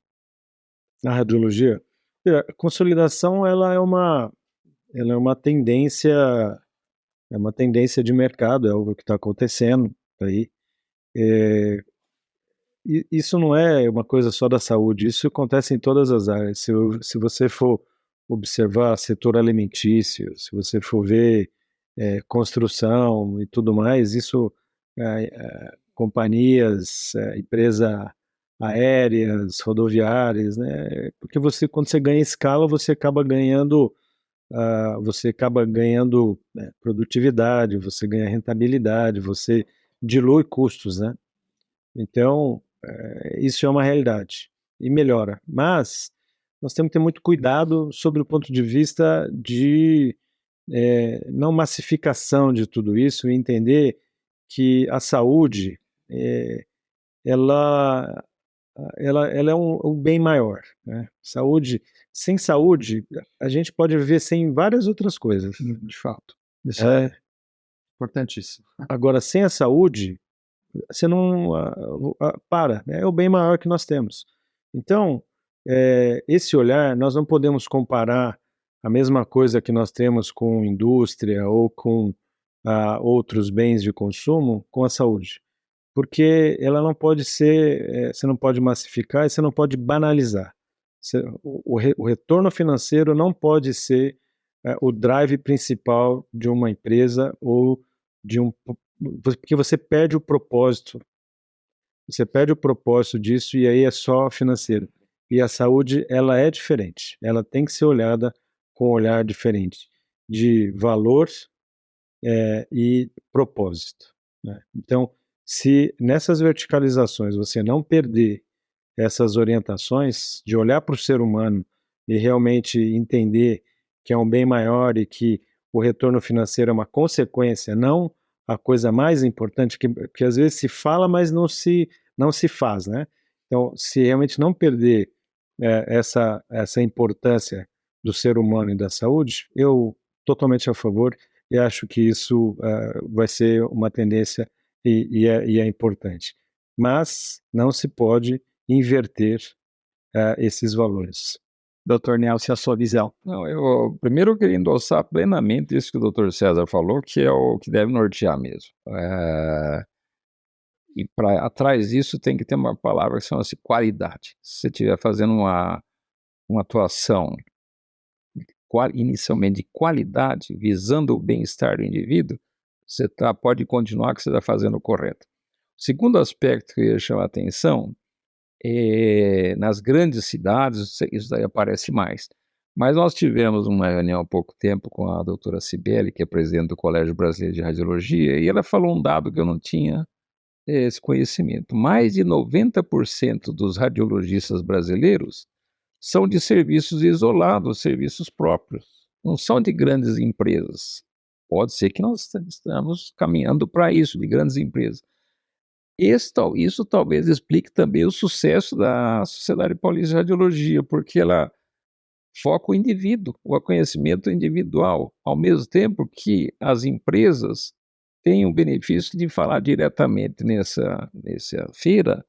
Na radiologia, A consolidação ela é uma tendência de mercado, é algo que está acontecendo aí. Isso não é uma coisa só da saúde, isso acontece em todas as áreas. Se você for observar setor alimentício, se você for ver construção e tudo mais, isso companhias, empresa aéreas, rodoviárias, né? Porque quando você ganha escala, você acaba ganhando produtividade, você ganha rentabilidade, você dilui custos, né? Então, isso é uma realidade e melhora. Mas nós temos que ter muito cuidado sobre o ponto de vista de não massificação de tudo isso e entender que a saúde ela é um bem maior, né? Sem saúde, a gente pode viver sem várias outras coisas. De fato. Isso é importantíssimo. Agora, sem a saúde, você não para, né? É o bem maior que nós temos. Então, esse olhar, nós não podemos comparar a mesma coisa que nós temos com indústria ou com outros bens de consumo com a saúde, porque ela não pode ser, você não pode massificar e você não pode banalizar. O retorno financeiro não pode ser o drive principal de uma empresa ou porque você perde o propósito. Você perde o propósito disso e aí é só financeiro. E a saúde, ela é diferente. Ela tem que ser olhada com um olhar diferente de valor e propósito, né? Então, se nessas verticalizações você não perder essas orientações de olhar para o ser humano e realmente entender que é um bem maior e que o retorno financeiro é uma consequência, não a coisa mais importante, que às vezes se fala, mas não se faz, né? Então, se realmente não perder essa importância do ser humano e da saúde, eu totalmente a favor e acho que isso vai ser uma tendência e é importante. Mas não se pode inverter esses valores. Dr. Nelson, a sua visão. Não, eu primeiro queria endossar plenamente isso que o Dr. César falou, que é o que deve nortear mesmo. E para atrás disso tem que ter uma palavra que chama-se qualidade. Se você estiver fazendo uma atuação inicialmente de qualidade, visando o bem-estar do indivíduo, você pode continuar que você está fazendo o correto. O segundo aspecto que eu ia chamar a atenção nas grandes cidades, isso daí aparece mais. Mas nós tivemos uma reunião há pouco tempo com a doutora Cibele, que é presidente do Colégio Brasileiro de Radiologia, e ela falou um dado que eu não tinha esse conhecimento. Mais de 90% dos radiologistas brasileiros são de serviços isolados, serviços próprios, não são de grandes empresas. Pode ser que nós estamos caminhando para isso, de grandes empresas. Isso talvez explique também o sucesso da Sociedade Paulista de Radiologia, porque ela foca o indivíduo, o conhecimento individual, ao mesmo tempo que as empresas têm o benefício de falar diretamente nessa feira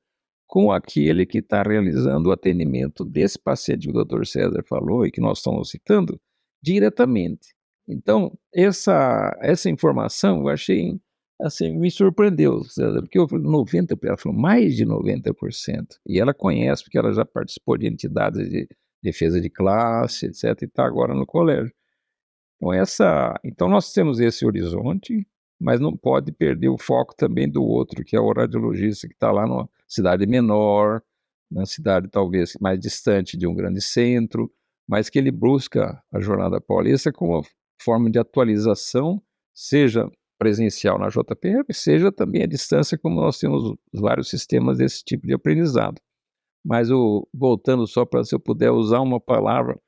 com aquele que está realizando o atendimento desse paciente que o Dr. César falou e que nós estamos citando, diretamente. Então, essa informação eu achei, assim, me surpreendeu, César, porque eu falei 90%, ela falou mais de 90%, e ela conhece, porque ela já participou de entidades de defesa de classe, etc., e está agora no colégio. Então nós temos esse horizonte, mas não pode perder o foco também do outro, que é o radiologista que está lá numa cidade menor, na cidade talvez mais distante de um grande centro, mas que ele busca a Jornada Paulista como forma de atualização, seja presencial na JPM, seja também à distância, como nós temos vários sistemas desse tipo de aprendizado. Mas voltando só para, se eu puder usar uma palavra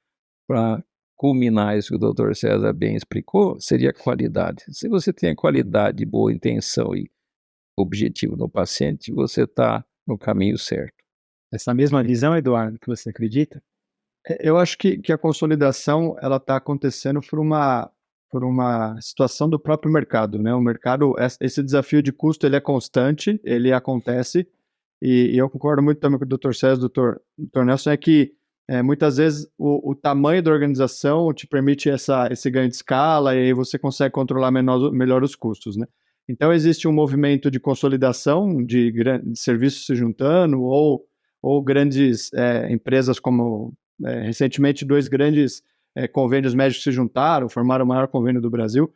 para culminar isso que o Dr. César bem explicou, seria qualidade. Se você tem qualidade, boa intenção e objetivo no paciente, você está no caminho certo. Essa mesma visão, Eduardo, que você acredita? Eu acho que a consolidação ela está acontecendo por uma situação do próprio mercado, né? O mercado, esse desafio de custo, ele é constante, ele acontece, e eu concordo muito também com o Dr. César, Dr. Nelson, é que muitas vezes o tamanho da organização te permite esse ganho de escala e aí você consegue controlar melhor os custos, né? Então, existe um movimento de consolidação de serviços se juntando ou grandes empresas como, recentemente, 2 grandes convênios médicos se juntaram, formaram o maior convênio do Brasil,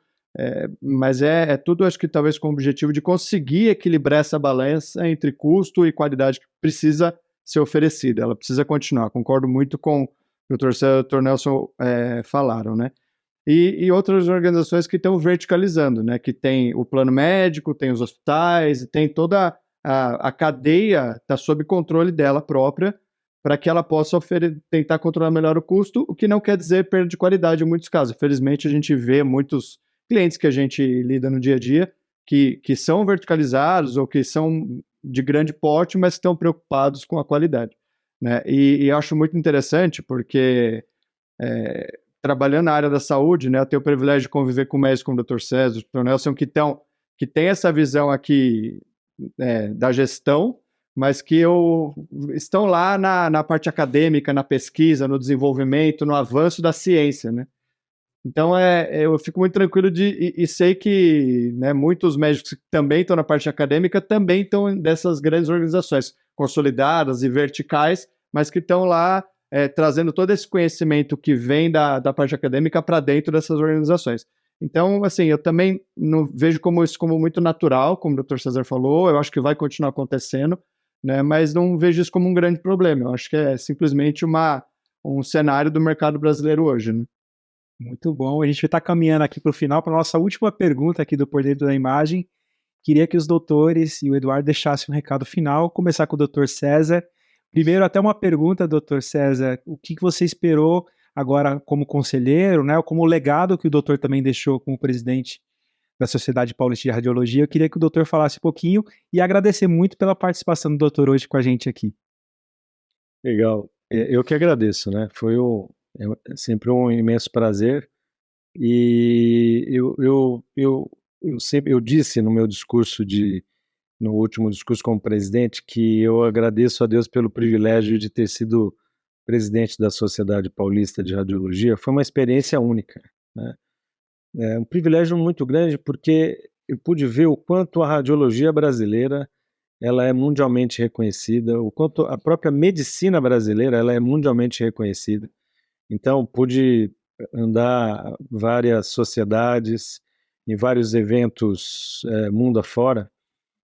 mas tudo, acho que talvez com o objetivo de conseguir equilibrar essa balança entre custo e qualidade que precisa ser oferecida. Ela precisa continuar. Concordo muito com o que o Dr. César e o Dr. Nelson falaram, né? E outras organizações que estão verticalizando, né? Que tem o plano médico, tem os hospitais, tem toda a cadeia está sob controle dela própria para que ela possa tentar controlar melhor o custo, o que não quer dizer perda de qualidade em muitos casos. Infelizmente, a gente vê muitos clientes que a gente lida no dia a dia que são verticalizados ou que são de grande porte, mas estão preocupados com a qualidade, né? E eu acho muito interessante porque trabalhando na área da saúde, né, eu tenho o privilégio de conviver com médicos como o Dr. César, o Dr. Nelson, que tem essa visão aqui da gestão, mas que estão lá na parte acadêmica, na pesquisa, no desenvolvimento, no avanço da ciência, né? Então, eu fico muito tranquilo e sei que, né, muitos médicos que também estão na parte acadêmica também estão dessas grandes organizações consolidadas e verticais, mas que estão lá trazendo todo esse conhecimento que vem da parte acadêmica para dentro dessas organizações. Então, assim, eu também não vejo isso como muito natural, como o Dr. César falou, eu acho que vai continuar acontecendo, né, mas não vejo isso como um grande problema. Eu acho que é simplesmente um cenário do mercado brasileiro hoje, né? Muito bom. A gente está caminhando aqui para o final, para a nossa última pergunta aqui do Por Dentro da Imagem. Queria que os doutores e o Eduardo deixassem um recado final. Começar com o Dr. César. Primeiro, até uma pergunta, Dr. César. O que você esperou agora como conselheiro, né? Ou como legado que o doutor também deixou como presidente da Sociedade Paulista de Radiologia? Eu queria que o doutor falasse um pouquinho e agradecer muito pela participação do doutor hoje com a gente aqui. Legal. Eu que agradeço, né? Foi sempre um imenso prazer. E eu disse no meu discurso no último discurso como presidente que eu agradeço a Deus pelo privilégio de ter sido presidente da Sociedade Paulista de Radiologia. Foi uma experiência única, né? É um privilégio muito grande porque eu pude ver o quanto a radiologia brasileira ela é mundialmente reconhecida, o quanto a própria medicina brasileira ela é mundialmente reconhecida. Então, pude andar várias sociedades, em vários eventos mundo afora,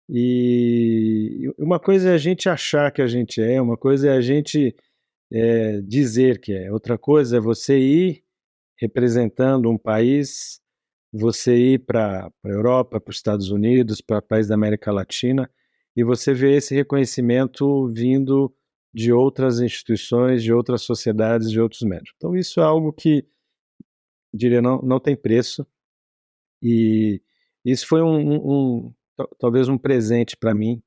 e uma coisa é a gente achar que a gente uma coisa é a gente dizer que outra coisa é você ir representando um país, você ir para a Europa, para os Estados Unidos, para países da América Latina, e você vê esse reconhecimento vindo de outras instituições, de outras sociedades, de outros médicos. Então isso é algo que, diria, não tem preço, e isso foi talvez um presente para mim.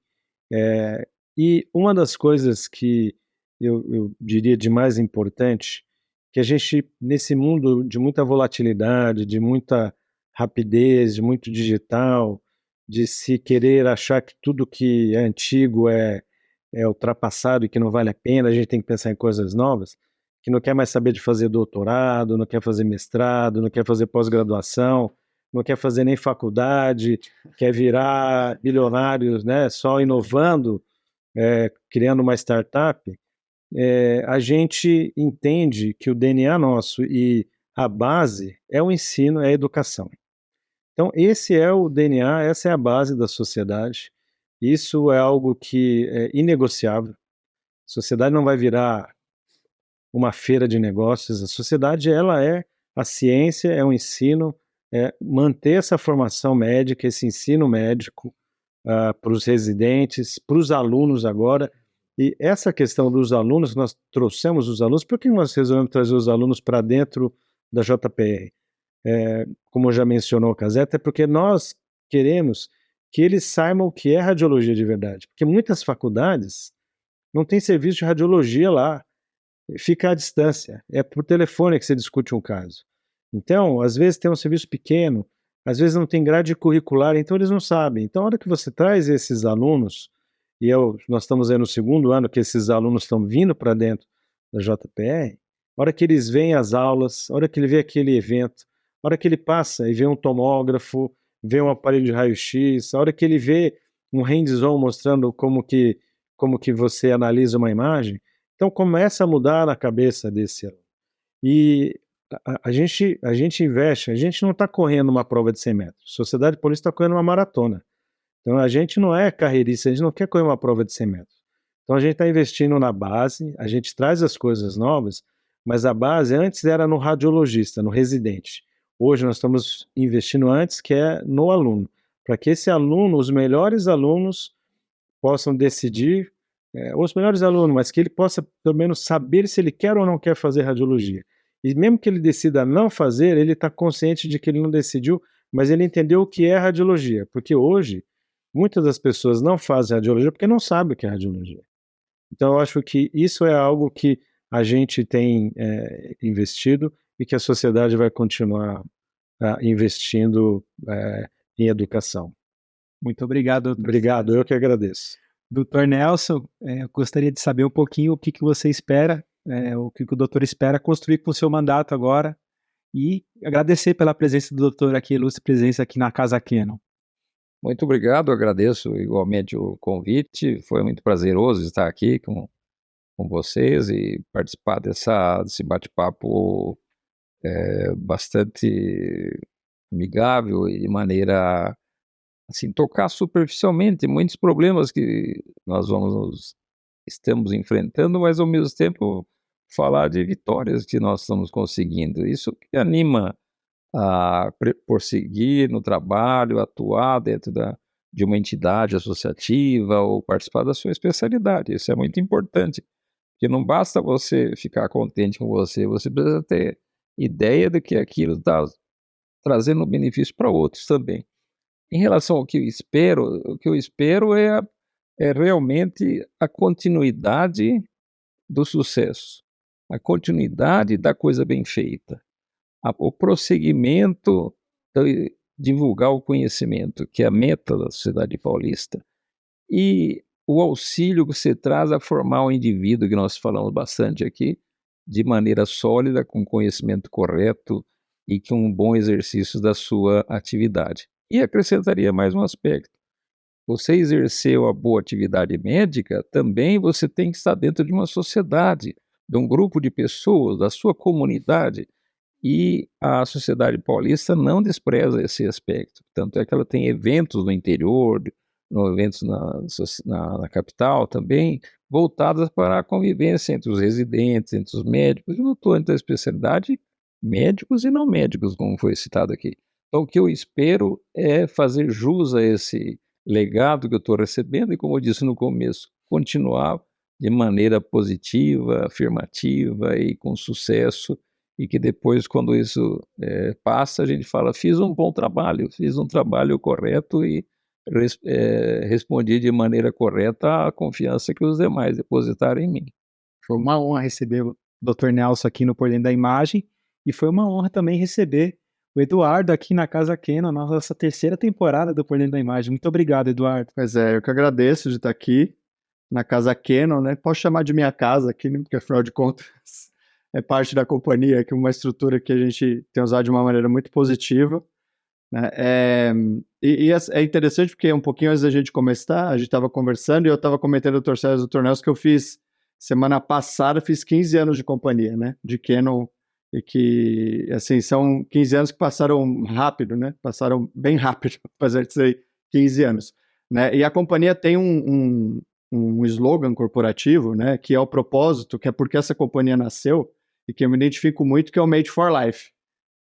E uma das coisas que eu diria de mais importante, que a gente, nesse mundo de muita volatilidade, de muita rapidez, de muito digital, de se querer achar que tudo que é antigo é ultrapassado e que não vale a pena, a gente tem que pensar em coisas novas, que não quer mais saber de fazer doutorado, não quer fazer mestrado, não quer fazer pós-graduação, não quer fazer nem faculdade, quer virar bilionários, né, só inovando, criando uma startup. A gente entende que o DNA nosso e a base é o ensino, é a educação. Então esse é o DNA, essa é a base da sociedade. Isso é algo que é inegociável. A sociedade não vai virar uma feira de negócios. A sociedade ela é a ciência, é o ensino, manter essa formação médica, esse ensino médico para os residentes, para os alunos agora. E essa questão dos alunos, nós trouxemos os alunos, por que nós resolvemos trazer os alunos para dentro da JPR? Como já mencionou o Caseta, é porque nós queremos que eles saibam o que é radiologia de verdade. Porque muitas faculdades não têm serviço de radiologia lá, fica à distância, é por telefone que você discute um caso. Então, às vezes tem um serviço pequeno, às vezes não tem grade curricular, então eles não sabem. Então, a hora que você traz esses alunos, nós estamos aí no 2º ano que esses alunos estão vindo para dentro da JPR, a hora que eles veem as aulas, a hora que ele vê aquele evento, a hora que ele passa e vê um tomógrafo, vê um aparelho de raio-x, a hora que ele vê um hands-on mostrando como que você analisa uma imagem, então começa a mudar na cabeça desse aluno. E a gente investe, a gente não está correndo uma prova de 100 metros, a Sociedade Paulista está correndo uma maratona. Então a gente não é carreirista, a gente não quer correr uma prova de 100 metros. Então a gente está investindo na base, a gente traz as coisas novas, mas a base antes era no radiologista, no residente. Hoje nós estamos investindo antes, que é no aluno, para que esse aluno, os melhores alunos, possam decidir, os melhores alunos, mas que ele possa pelo menos saber se ele quer ou não quer fazer radiologia. E mesmo que ele decida não fazer, ele está consciente de que ele não decidiu, mas ele entendeu o que é radiologia, porque hoje muitas das pessoas não fazem radiologia porque não sabem o que é radiologia. Então eu acho que isso é algo que a gente tem investido e que a sociedade vai continuar investindo em educação. Muito obrigado, doutor. Obrigado, eu que agradeço. Doutor Nelson, eu gostaria de saber um pouquinho o que você espera, o que o doutor espera construir com o seu mandato agora, e agradecer pela presença do doutor aqui, ilustre presença aqui na Casa Cannon. Muito obrigado, agradeço igualmente o convite, foi muito prazeroso estar aqui com vocês e participar desse bate-papo bastante amigável e de maneira, assim, tocar superficialmente muitos problemas que nós estamos enfrentando, mas ao mesmo tempo falar de vitórias que nós estamos conseguindo. Isso que anima a prosseguir no trabalho, atuar dentro de uma entidade associativa ou participar da sua especialidade. Isso é muito importante, porque não basta você ficar contente com você precisa ter ideia de que aquilo está trazendo benefício para outros também. Em relação ao que eu espero é realmente a continuidade do sucesso, a continuidade da coisa bem feita, o prosseguimento de divulgar o conhecimento, que é a meta da Sociedade Paulista, e o auxílio que você traz a formar o indivíduo, que nós falamos bastante aqui, de maneira sólida, com conhecimento correto e com um bom exercício da sua atividade. E acrescentaria mais um aspecto. Você exercer uma boa atividade médica, também você tem que estar dentro de uma sociedade, de um grupo de pessoas, da sua comunidade, e a Sociedade Paulista não despreza esse aspecto. Tanto é que ela tem eventos no interior, eventos na capital também, voltados para a convivência entre os residentes, entre os médicos, e não estou entre a especialidade, médicos e não médicos, como foi citado aqui. Então, o que eu espero é fazer jus a esse legado que eu estou recebendo e, como eu disse no começo, continuar de maneira positiva, afirmativa e com sucesso, e que depois, quando isso passa, a gente fala, fiz um bom trabalho, fiz um trabalho correto e respondi de maneira correta a confiança que os demais depositaram em mim. Foi uma honra receber o Dr. Nelson aqui no Por Dentro da Imagem, e foi uma honra também receber o Eduardo aqui na Casa Cannon, na nossa terceira temporada do Por Dentro da Imagem. Muito obrigado, Eduardo. Pois é, eu que agradeço de estar aqui na Casa Cannon, né? Posso chamar de minha casa aqui, né? Porque afinal de contas é parte da companhia, que é uma estrutura que a gente tem usado de uma maneira muito positiva, né? É interessante porque um pouquinho antes da gente começar, a gente estava conversando e eu estava comentando ao Dr. César e Dr. Nelson que eu fiz, semana passada, fiz 15 anos de companhia, né? De Cannon, e que, assim, são 15 anos que passaram rápido, né? Passaram bem rápido, apesar de ser 15 anos, né? E a companhia tem um slogan corporativo, né? Que é o propósito, que é porque essa companhia nasceu, e que eu me identifico muito, que é o Made for Life,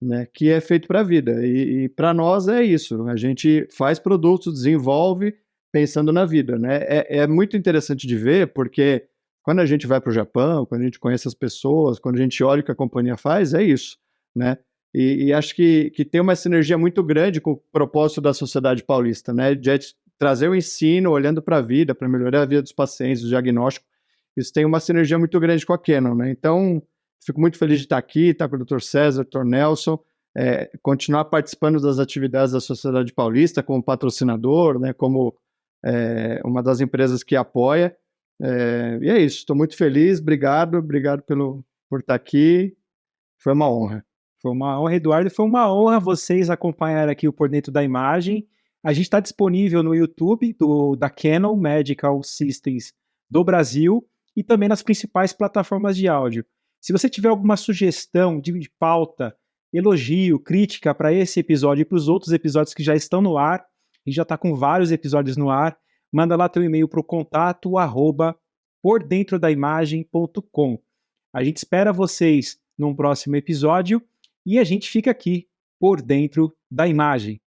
né? Que é feito para a vida. E para nós é isso. A gente faz produtos, desenvolve pensando na vida, né? É muito interessante de ver, porque quando a gente vai para o Japão, quando a gente conhece as pessoas, quando a gente olha o que a companhia faz, é isso, né? E acho que tem uma sinergia muito grande com o propósito da Sociedade Paulista, né? De trazer o ensino, olhando para a vida, para melhorar a vida dos pacientes, o diagnóstico. Isso tem uma sinergia muito grande com a Cannon, né? Então, fico muito feliz de estar aqui, estar com o Dr. César, Dr. Nelson, continuar participando das atividades da Sociedade Paulista como patrocinador, né? Como uma das empresas que apoia. E é isso, estou muito feliz, obrigado por estar aqui, foi uma honra. Foi uma honra, Eduardo, foi uma honra vocês acompanharem aqui o Por Dentro da Imagem. A gente está disponível no YouTube da Canon Medical Systems do Brasil e também nas principais plataformas de áudio. Se você tiver alguma sugestão de pauta, elogio, crítica para esse episódio e para os outros episódios que já estão no ar, a gente já está com vários episódios no ar, manda lá teu e-mail para o contato@pordentrodaimagem.com. A gente espera vocês num próximo episódio e a gente fica aqui por dentro da imagem.